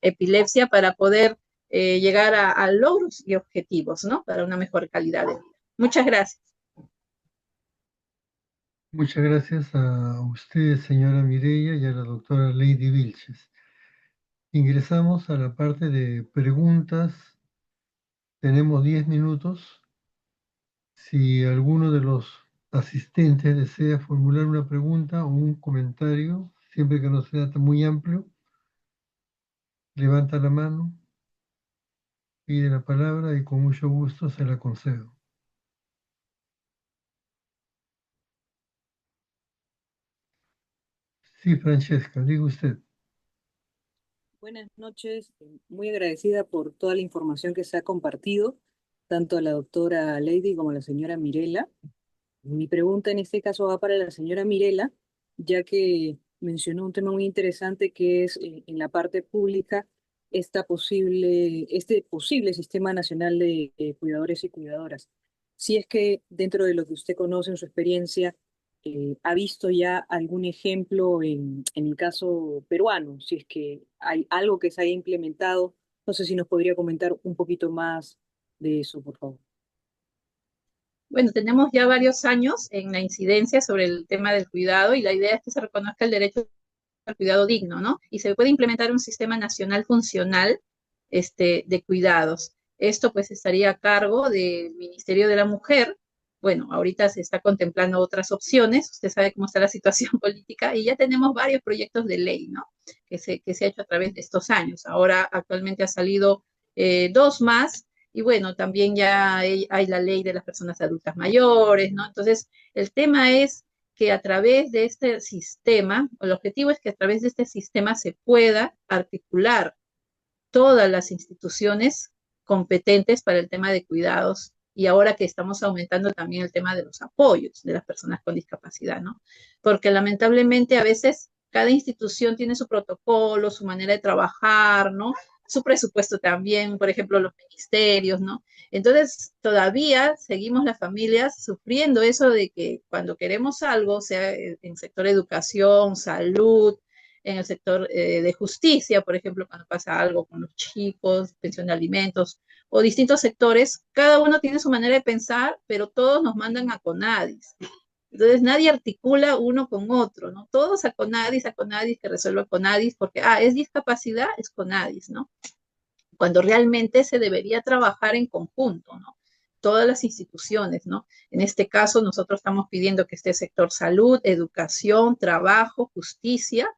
C: epilepsia para poder llegar a logros y objetivos, ¿no? Para una mejor calidad de vida. Muchas gracias.
B: Muchas gracias a usted, señora Mireya, y a la doctora Lady Vilches. Ingresamos a la parte de preguntas. Tenemos 10 minutos. Si alguno de los asistentes desea formular una pregunta o un comentario, siempre que no sea muy amplio, levanta la mano, pide la palabra y con mucho gusto se la concedo. Sí, Francesca, diga usted.
D: Buenas noches, muy agradecida por toda la información que se ha compartido, tanto a la doctora Lady como a la señora Mirela. Mi pregunta en este caso va para la señora Mirela, ya que mencionó un tema muy interesante que es en la parte pública este posible Sistema Nacional de Cuidadores y Cuidadoras. Si es que dentro de lo que usted conoce en su experiencia, ¿ha visto ya algún ejemplo en el caso peruano? Si es que hay algo que se haya implementado, no sé si nos podría comentar un poquito más de eso, por favor.
C: Bueno, tenemos ya varios años en la incidencia sobre el tema del cuidado, y la idea es que se reconozca el derecho al cuidado digno, ¿no? Y se puede implementar un sistema nacional funcional de cuidados. Esto pues estaría a cargo del Ministerio de la Mujer. Bueno, ahorita se está contemplando otras opciones, usted sabe cómo está la situación política, y ya tenemos varios proyectos de ley, ¿no? Que se ha hecho a través de estos años. Ahora actualmente ha salido 2 más, y bueno, también ya hay la ley de las personas adultas mayores, ¿no? Entonces, el tema es que a través de este sistema, el objetivo es que a través de este sistema se pueda articular todas las instituciones competentes para el tema de cuidados, y ahora que estamos aumentando también el tema de los apoyos de las personas con discapacidad, ¿no? Porque lamentablemente a veces cada institución tiene su protocolo, su manera de trabajar, ¿no? Su presupuesto también, por ejemplo, los ministerios, ¿no? Entonces, todavía seguimos las familias sufriendo eso de que cuando queremos algo, sea en sector educación, salud, en el sector de justicia, por ejemplo, cuando pasa algo con los chicos, pensión de alimentos, o distintos sectores, cada uno tiene su manera de pensar, pero todos nos mandan a CONADIS. Entonces nadie articula uno con otro, ¿no? Todos a CONADIS, que resuelva CONADIS, porque, es discapacidad, es CONADIS, ¿no? Cuando realmente se debería trabajar en conjunto, ¿no? Todas las instituciones, ¿no? En este caso, nosotros estamos pidiendo que esté sector salud, educación, trabajo, justicia,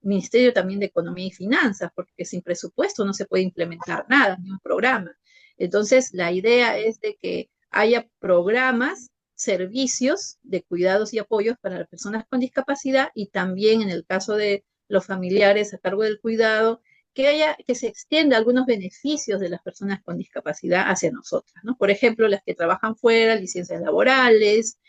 C: Ministerio también de Economía y Finanzas, porque sin presupuesto no se puede implementar nada, ni un programa. Entonces, la idea es de que haya programas, servicios de cuidados y apoyos para las personas con discapacidad y también en el caso de los familiares a cargo del cuidado, que se extienda algunos beneficios de las personas con discapacidad hacia nosotras, ¿no? Por ejemplo, las que trabajan fuera, licencias laborales,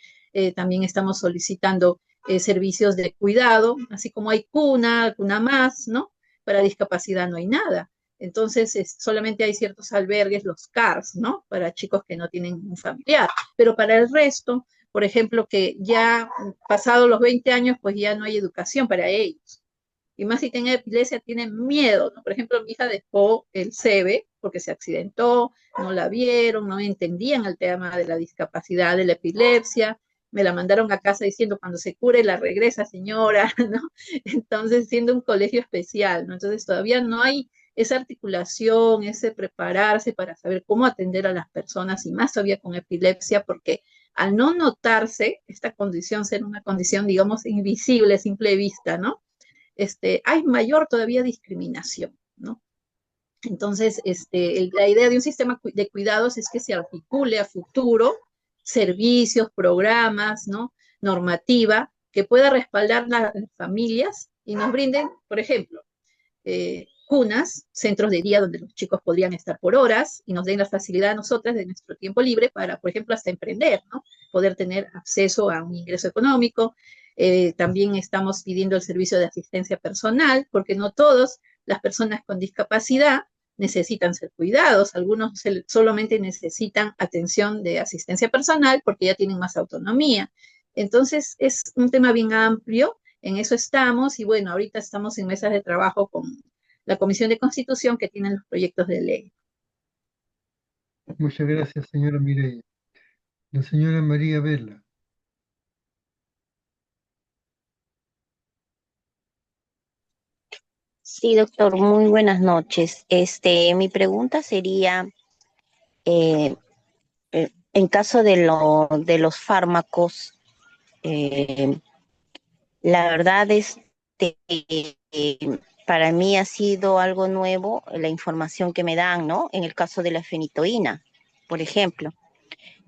C: también estamos solicitando servicios de cuidado, así como hay cuna más, ¿no? Para discapacidad no hay nada. Entonces, solamente hay ciertos albergues, los CARS, ¿no? Para chicos que no tienen un familiar. Pero para el resto, por ejemplo, que ya pasados los 20 años, pues ya no hay educación para ellos. Y más si tienen epilepsia, tienen miedo, ¿no? Por ejemplo, mi hija dejó el CEBE porque se accidentó, no la vieron, no entendían el tema de la discapacidad, de la epilepsia. Me la mandaron a casa diciendo, cuando se cure la regresa, señora, ¿no? Entonces, siendo un colegio especial, ¿no? Entonces, todavía no hay esa articulación, ese prepararse para saber cómo atender a las personas y más todavía con epilepsia, porque al no notarse esta condición, ser una condición, digamos, invisible, a simple vista, ¿no? Hay mayor todavía discriminación, ¿no? Entonces, la idea de un sistema de cuidados es que se articule a futuro servicios, programas, ¿no? Normativa que pueda respaldar las familias y nos brinden, por ejemplo, cunas, centros de día donde los chicos podrían estar por horas y nos den la facilidad a nosotras de nuestro tiempo libre para, por ejemplo, hasta emprender, ¿no? Poder tener acceso a un ingreso económico. También estamos pidiendo el servicio de asistencia personal, porque no todas las personas con discapacidad necesitan ser cuidados, algunos solamente necesitan atención de asistencia personal porque ya tienen más autonomía. Entonces, es un tema bien amplio, en eso estamos y bueno, ahorita estamos en mesas de trabajo con la Comisión de Constitución que tiene los proyectos de ley.
B: Muchas gracias, señora Mireya. La señora María Vela.
E: Sí, doctor, muy buenas noches. Mi pregunta sería, eh, en caso de los fármacos, eh, la verdad para mí ha sido algo nuevo la información que me dan, ¿no? En el caso de la fenitoína, por ejemplo.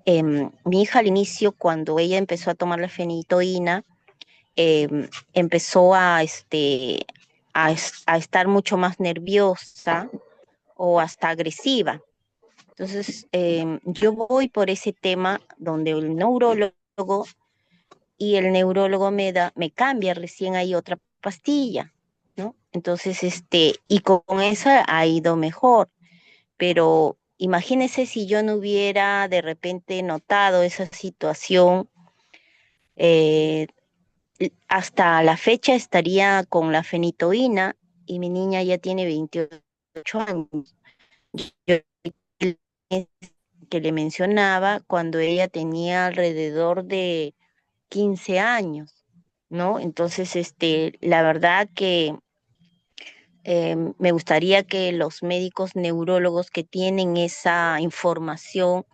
E: Mi hija al inicio, cuando ella empezó a tomar la fenitoína, empezó a estar mucho más nerviosa o hasta agresiva. Entonces, yo voy por ese tema donde el neurólogo y el neurólogo me cambia recién ahí otra pastilla, ¿no? Entonces, y con esa ha ido mejor, pero imagínese si yo no hubiera de repente notado esa situación, eh, hasta la fecha estaría con la fenitoína y mi niña ya tiene 28 años. Yo que le mencionaba cuando ella tenía alrededor de 15 años, ¿no? Entonces, la verdad que me gustaría que los médicos neurólogos que tienen esa información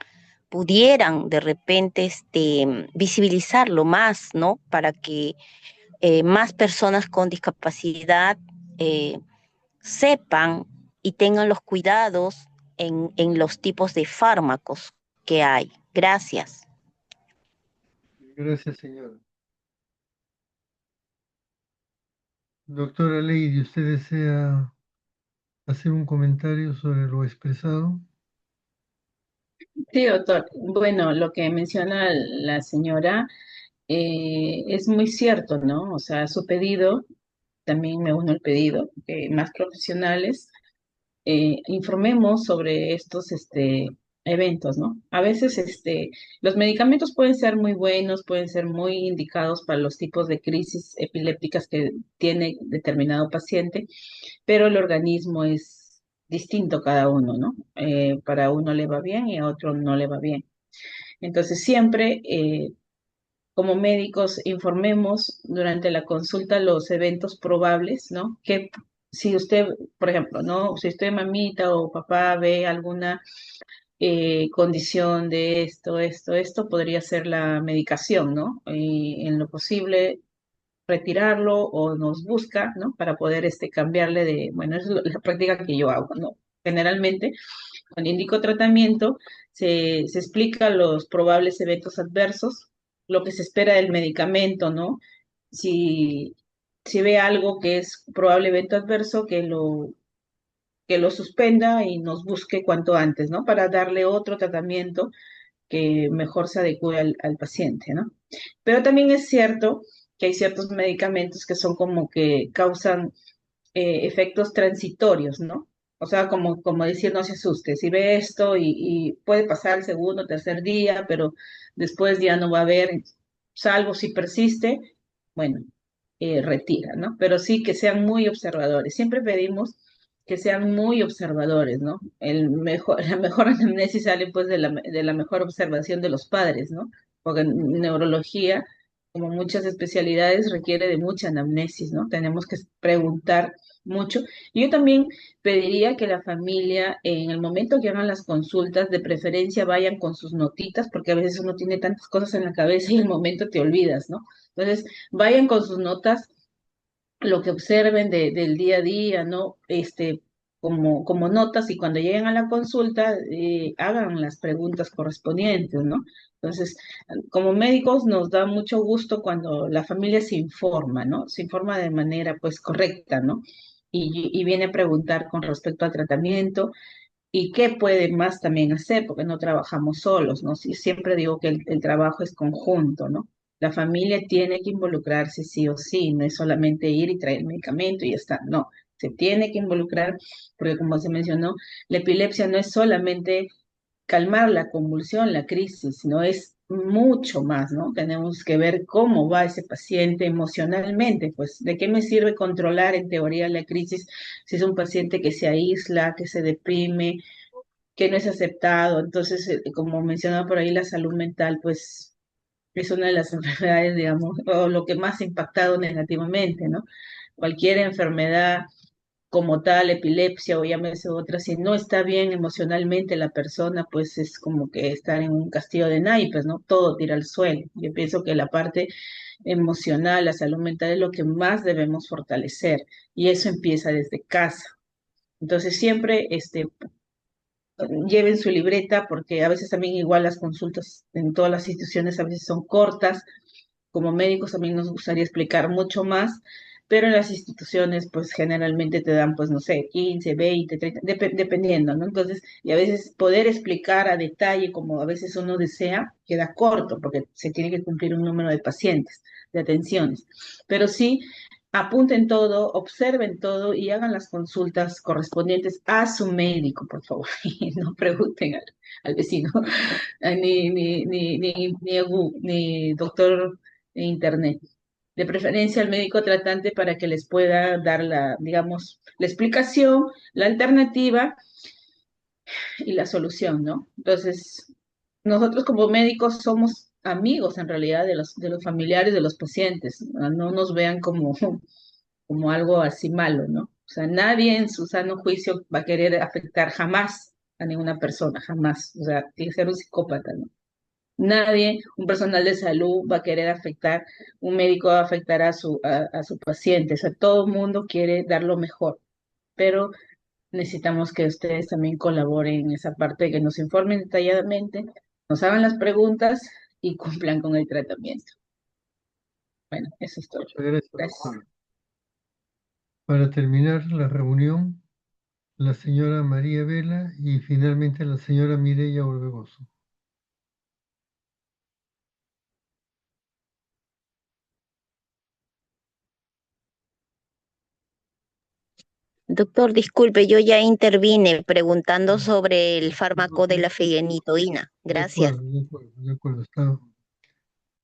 E: pudieran de repente visibilizarlo más, ¿no? Para que más personas con discapacidad eh, sepan y tengan los cuidados en los tipos de fármacos que hay. Gracias.
B: Gracias, señora. Doctora Lady, ¿usted desea hacer un comentario sobre lo expresado?
A: Sí, doctor. Bueno, lo que menciona la señora es muy cierto, ¿no? O sea, su pedido, también me uno el pedido, que más profesionales informemos sobre estos eventos, ¿no? A veces los medicamentos pueden ser muy buenos, pueden ser muy indicados para los tipos de crisis epilépticas que tiene determinado paciente, pero el organismo es distinto cada uno, ¿no? Para uno le va bien y a otro no le va bien. Entonces, siempre como médicos informemos durante la consulta los eventos probables, ¿no? Que si usted, por ejemplo, ¿no? Si usted mamita o papá ve alguna condición de esto, podría ser la medicación, ¿no? Y en lo posible retirarlo o nos busca, ¿no? Para poder cambiarle de, bueno, es la práctica que yo hago, ¿no? Generalmente Cuando indico tratamiento, se explica los probables eventos adversos, lo que se espera del medicamento, ¿no? Si, si ve algo que es probable evento adverso, que lo suspenda y nos busque cuanto antes, ¿no? Para darle otro tratamiento que mejor se adecue al paciente, ¿no? Pero también es cierto que hay ciertos medicamentos que son como que causan efectos transitorios, ¿no? O sea, como decir, no se asuste, si ve esto y puede pasar el segundo, tercer día, pero después ya no va a haber, salvo si persiste, bueno, retira, ¿no? Pero sí que sean muy observadores. Siempre pedimos que sean muy observadores, ¿no? La mejor anamnesis sale pues de la mejor observación de los padres, ¿no? Porque en neurología, como muchas especialidades, requiere de mucha anamnesis, ¿no? Tenemos que preguntar mucho. Y yo también pediría que la familia, en el momento que hagan las consultas, de preferencia vayan con sus notitas, porque a veces uno tiene tantas cosas en la cabeza y en el momento te olvidas, ¿no? Entonces, vayan con sus notas, lo que observen del día a día, ¿no? Como notas y cuando lleguen a la consulta, hagan las preguntas correspondientes, ¿no? Entonces, como médicos nos da mucho gusto cuando la familia se informa, ¿no? Se informa de manera, pues, correcta, ¿no? Y viene a preguntar con respecto al tratamiento y qué puede más también hacer, porque no trabajamos solos, ¿no? Siempre digo que el trabajo es conjunto, ¿no? La familia tiene que involucrarse sí o sí, no es solamente ir y traer el medicamento y ya está, no, se tiene que involucrar, porque como se mencionó, la epilepsia no es solamente calmar la convulsión, la crisis, no es mucho más, ¿no? Tenemos que ver cómo va ese paciente emocionalmente, pues, ¿de qué me sirve controlar en teoría la crisis si es un paciente que se aísla, que se deprime, que no es aceptado? Entonces, como mencionaba por ahí, la salud mental, pues, es una de las enfermedades, digamos, o lo que más ha impactado negativamente, ¿no? Cualquier enfermedad como tal, epilepsia o llámese otra, si no está bien emocionalmente la persona, pues es como que estar en un castillo de naipes, ¿no? Todo tira al suelo. Yo pienso que la parte emocional, la salud mental es lo que más debemos fortalecer y eso empieza desde casa. Entonces siempre lleven su libreta porque a veces también igual las consultas en todas las instituciones a veces son cortas. Como médicos también nos gustaría explicar mucho más, pero en las instituciones pues generalmente te dan pues no sé, 15, 20, 30, dependiendo, ¿no? Entonces, y a veces poder explicar a detalle como a veces uno desea, queda corto porque se tiene que cumplir un número de pacientes, de atenciones. Pero sí, apunten todo, observen todo y hagan las consultas correspondientes a su médico, por favor, y no pregunten al vecino, ni doctor de internet. De preferencia al médico tratante para que les pueda dar la, digamos, la explicación, la alternativa y la solución, ¿no? Entonces, nosotros como médicos somos amigos en realidad de los familiares de los pacientes, no nos vean como, como algo así malo, ¿no? O sea, nadie en su sano juicio va a querer afectar jamás a ninguna persona, jamás. O sea, tiene que ser un psicópata, ¿no? Nadie, un personal de salud va a querer afectar, un médico va a afectar a su paciente. O sea, todo el mundo quiere dar lo mejor, pero necesitamos que ustedes también colaboren en esa parte, que nos informen detalladamente, nos hagan las preguntas y cumplan con el tratamiento. Bueno, eso es todo.
B: Muchas gracias,
A: Gracias.
B: doctora. Para terminar la reunión, la señora María Vela y finalmente la señora Mireya Orbegoso.
E: Doctor, disculpe, yo ya intervine preguntando sobre el fármaco de la fenitoína.
B: De
E: Gracias.
B: acuerdo, de acuerdo, de acuerdo. Está.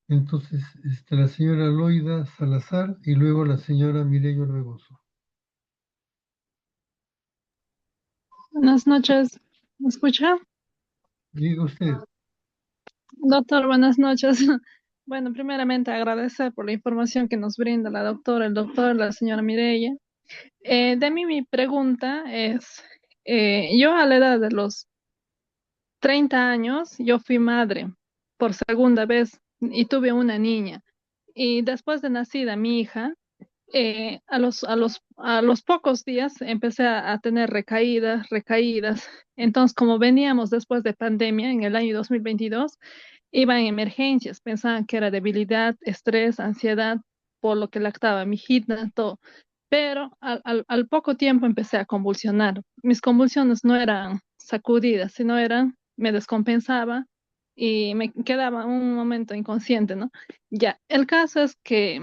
B: Entonces, la señora Loida Salazar y luego la señora Mireya Orbegoso.
F: Buenas noches, ¿me escucha?
B: Diga usted.
F: Doctor, buenas noches. Bueno, primeramente agradecer por la información que nos brinda la doctora, el doctor, la señora Mireya. De mí mi pregunta es, yo a la edad de los 30 años, yo fui madre por segunda vez y tuve una niña. Y después de nacida mi hija, a los pocos días empecé a tener recaídas. Entonces, como veníamos después de pandemia en el año 2022, iba en emergencias, pensaban que era debilidad, estrés, ansiedad, por lo que lactaba mi hijita, todo. Pero al poco tiempo empecé a convulsionar. Mis convulsiones no eran sacudidas, sino eran, me descompensaba y me quedaba un momento inconsciente, ¿no? Ya, el caso es que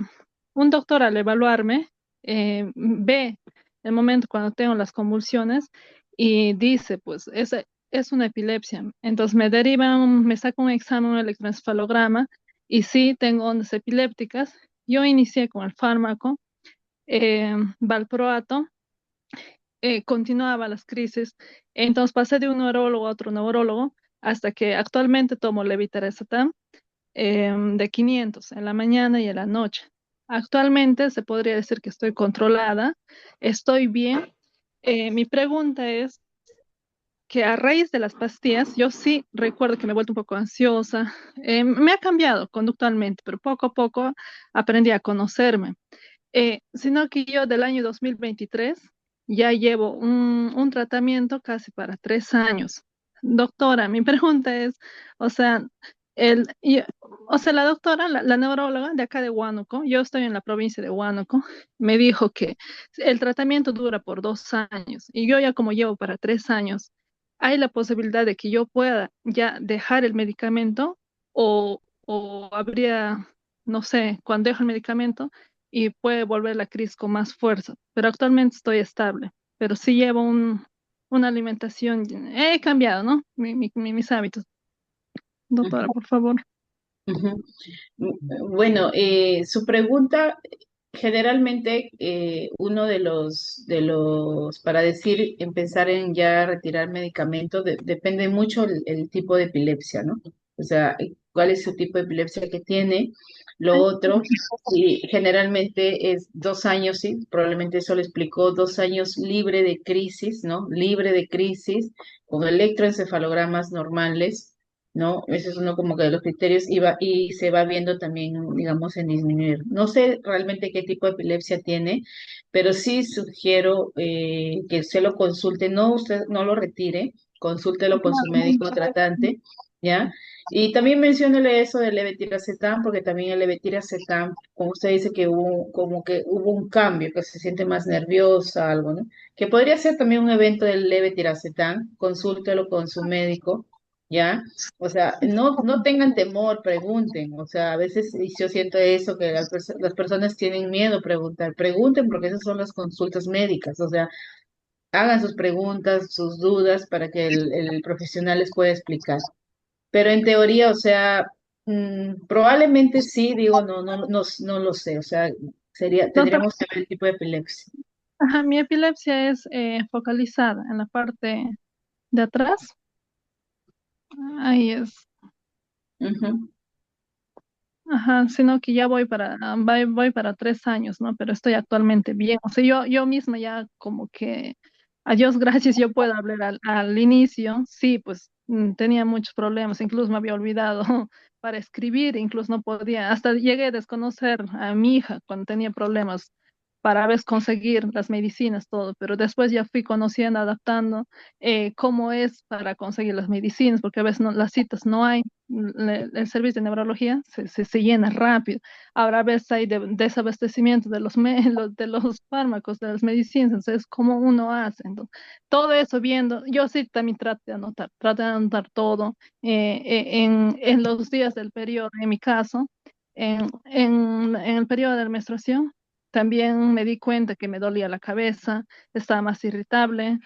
F: un doctor al evaluarme ve el momento cuando tengo las convulsiones y dice, pues, es una epilepsia. Entonces me derivan, me saca un examen, un electroencefalograma y sí tengo ondas epilépticas. Yo inicié con el fármaco valproato, continuaba las crisis, entonces pasé de un neurólogo a otro neurólogo hasta que actualmente tomo levetiracetam de 500 en la mañana y en la noche. Actualmente se podría decir que estoy controlada, estoy bien. Mi pregunta es que a raíz de las pastillas, yo sí recuerdo que me he vuelto un poco ansiosa. Me ha cambiado conductualmente, pero poco a poco aprendí a conocerme. Sino que yo del año 2023 ya llevo un tratamiento casi para 3 años. Doctora, mi pregunta es, o sea, o sea, la doctora, la neuróloga de acá de Huánuco, yo estoy en la provincia de Huánuco, me dijo que el tratamiento dura por 2 años y yo ya como llevo para 3 años, ¿hay la posibilidad de que yo pueda ya dejar el medicamento o habría, no sé, cuando dejo el medicamento? Y puede volver la crisis con más fuerza. Pero actualmente estoy estable, pero sí llevo una alimentación, he cambiado, ¿no? Mis hábitos. Doctora,
A: Ujú,
F: por favor.
A: ujú. Bueno, su pregunta, generalmente uno para decir, empezar en ya retirar medicamento, depende mucho el tipo de epilepsia, ¿no? O sea, cuál es su tipo de epilepsia que tiene. Lo otro, y generalmente es 2 años, sí, probablemente eso le explicó, 2 años libre de crisis, ¿no? Libre de crisis, con electroencefalogramas normales, ¿no? Ese es uno como que de los criterios y se va viendo también, digamos, en disminuir. No sé realmente qué tipo de epilepsia tiene, pero sí sugiero que usted lo consulte, no usted no lo retire, consúltelo con su médico tratante, ¿ya? Y también menciónele eso del levetiracetam, porque también el levetiracetam, como usted dice que como que hubo un cambio, que se siente más nerviosa, algo, ¿no? Que podría ser también un evento del levetiracetam, consúltelo con su médico, ¿ya? O sea, no tengan temor, pregunten. O sea, a veces y yo siento eso, que las personas tienen miedo a preguntar. Pregunten porque esas son las consultas médicas. O sea, hagan sus preguntas, sus dudas para que el profesional les pueda explicar. Pero en teoría, o sea, probablemente sí, digo, no lo sé. O sea,
F: Doctora,
A: tendríamos que ver el tipo de epilepsia.
F: ajá, mi epilepsia es focalizada en la parte de atrás. Ahí es.
A: Ujú.
F: Ajá, sino que ya voy para 3 años, ¿no? Pero estoy actualmente bien. O sea, yo misma ya como que, a Dios gracias, yo puedo hablar al inicio. Sí, pues tenía muchos problemas, incluso me había olvidado para escribir, incluso no podía, hasta llegué a desconocer a mi hija cuando tenía problemas para a veces conseguir las medicinas, todo, pero después ya fui conociendo, adaptando cómo es para conseguir las medicinas, porque a veces las citas no hay el servicio de neurología se llena rápido. Ahora a veces hay desabastecimiento de de los fármacos, de las medicinas, entonces, ¿cómo uno hace? Entonces, todo eso viendo, yo sí también trato de anotar todo en los días del periodo, en mi caso, en el periodo de la menstruación. También me di cuenta que me dolía la cabeza, estaba más irritable,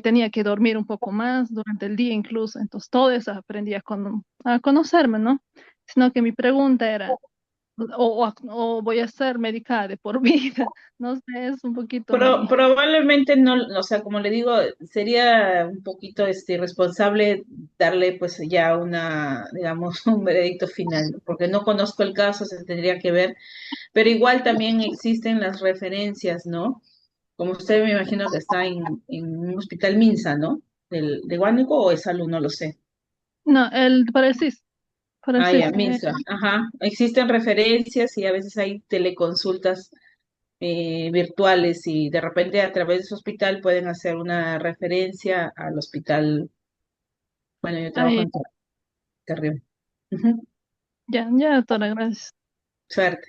F: tenía que dormir un poco más durante el día incluso, entonces todo eso aprendí a conocerme, ¿no? Sino que mi pregunta era, o voy a ser medicada de por vida, no sé, es un poquito
A: Probablemente no, o sea, como le digo, sería un poquito irresponsable darle pues ya digamos, un veredicto final, ¿no? Porque no conozco el caso, se tendría que ver, pero igual también existen las referencias, ¿no? Como usted me imagino que está en un hospital Minsa, ¿no? ¿De Huánuco o es salud? No lo sé.
F: No, el
A: Ah, ya,
F: parálisis,
A: Minsa, ajá. Existen referencias y a veces hay teleconsultas virtuales y de repente a través de su hospital pueden hacer una referencia al hospital. Bueno, yo trabajo
F: Ay,
A: en Carrión. Ujú.
F: ya, ya, doctora, gracias.
A: Suerte.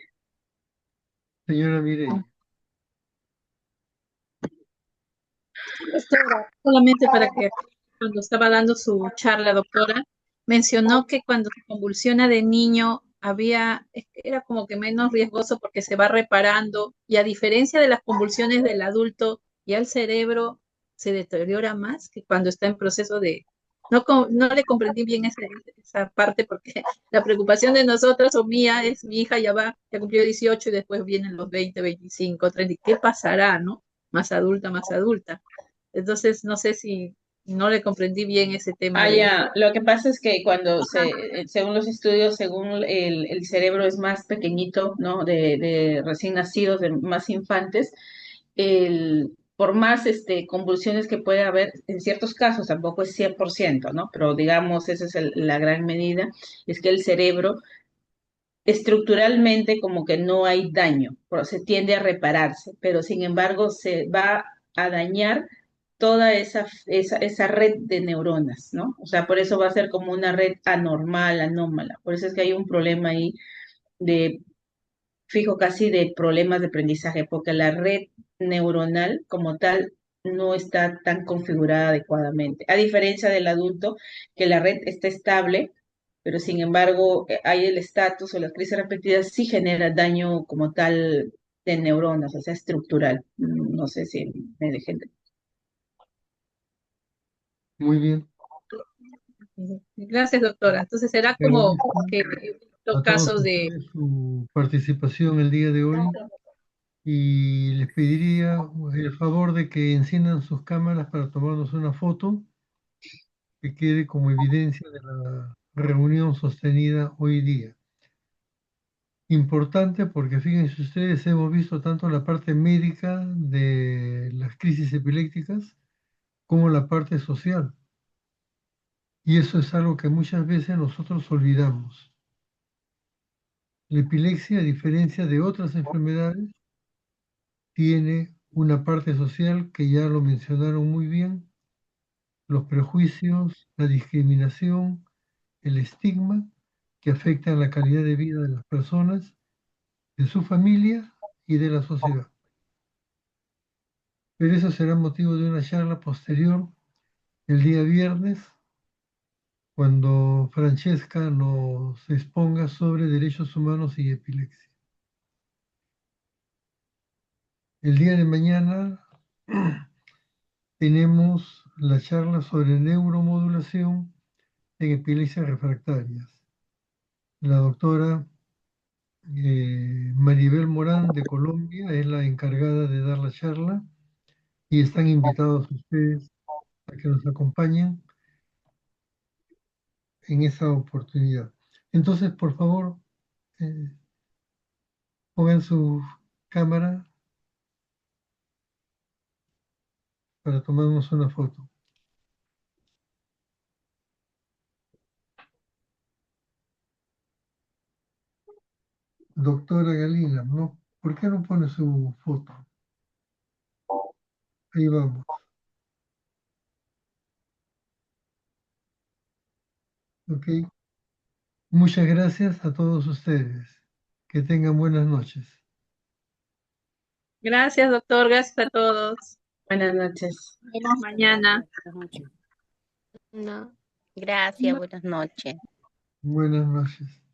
B: Señora Mireya.
C: Esto era solamente para que cuando estaba dando su charla, doctora, mencionó que cuando se convulsiona de niño era como que menos riesgoso porque se va reparando y a diferencia de las convulsiones del adulto, ya el cerebro se deteriora más que cuando está en proceso de... No le comprendí bien esa parte porque la preocupación de nosotros o mía es mi hija ya cumplió 18 y después vienen los 20, 25, 30. ¿Qué pasará, no? Más adulta, más adulta. Entonces, no sé si no le comprendí bien ese tema
A: Ah,
C: de...
A: ya. Lo que pasa es que según los estudios, según el cerebro es más pequeñito, ¿no? De recién nacidos, de más infantes, por más convulsiones que puede haber, en ciertos casos, tampoco es 100%, ¿no? Pero digamos, esa es la gran medida, es que el cerebro estructuralmente como que no hay daño, pero se tiende a repararse, pero sin embargo se va a dañar toda esa red de neuronas, ¿no? O sea, por eso va a ser como una red anormal, anómala. Por eso es que hay un problema ahí de, fijo, casi de problemas de aprendizaje, porque la red neuronal como tal no está tan configurada adecuadamente. A diferencia del adulto, que la red está estable, pero sin embargo, hay el estatus o las crisis repetidas sí genera daño como tal de neuronas, o sea, estructural. No sé si me dejé
B: Muy bien.
C: Gracias, doctora. Entonces, será como
B: Agradezco
C: que los
B: a todos
C: casos de...
B: ustedes su participación el día de hoy y les pediría el favor de que enciendan sus cámaras para tomarnos una foto que quede como evidencia de la reunión sostenida hoy día. Importante porque fíjense ustedes, hemos visto tanto la parte médica de las crisis epilépticas como la parte social. Y eso es algo que muchas veces nosotros olvidamos. La epilepsia, a diferencia de otras enfermedades, tiene una parte social que ya lo mencionaron muy bien, los prejuicios, la discriminación, el estigma que afectan la calidad de vida de las personas, de su familia y de la sociedad. Pero eso será motivo de una charla posterior el día viernes, cuando Francesca nos exponga sobre derechos humanos y epilepsia. El día de mañana tenemos la charla sobre neuromodulación en epilepsias refractarias. La doctora Maribel Morán de Colombia es la encargada de dar la charla y están invitados ustedes a que nos acompañen en esa oportunidad. Entonces, por favor, eh, pongan su cámara para tomarnos una foto. Doctora Galina, ¿no? ¿Por qué no pone su foto? Ahí vamos. Ok. Muchas gracias a todos ustedes. Que tengan buenas noches.
C: Gracias, doctor. Gracias a todos.
A: Buenas noches.
C: Nos vemos mañana.
D: Buenas noches.
E: No. Gracias, buenas noches.
B: Buenas noches.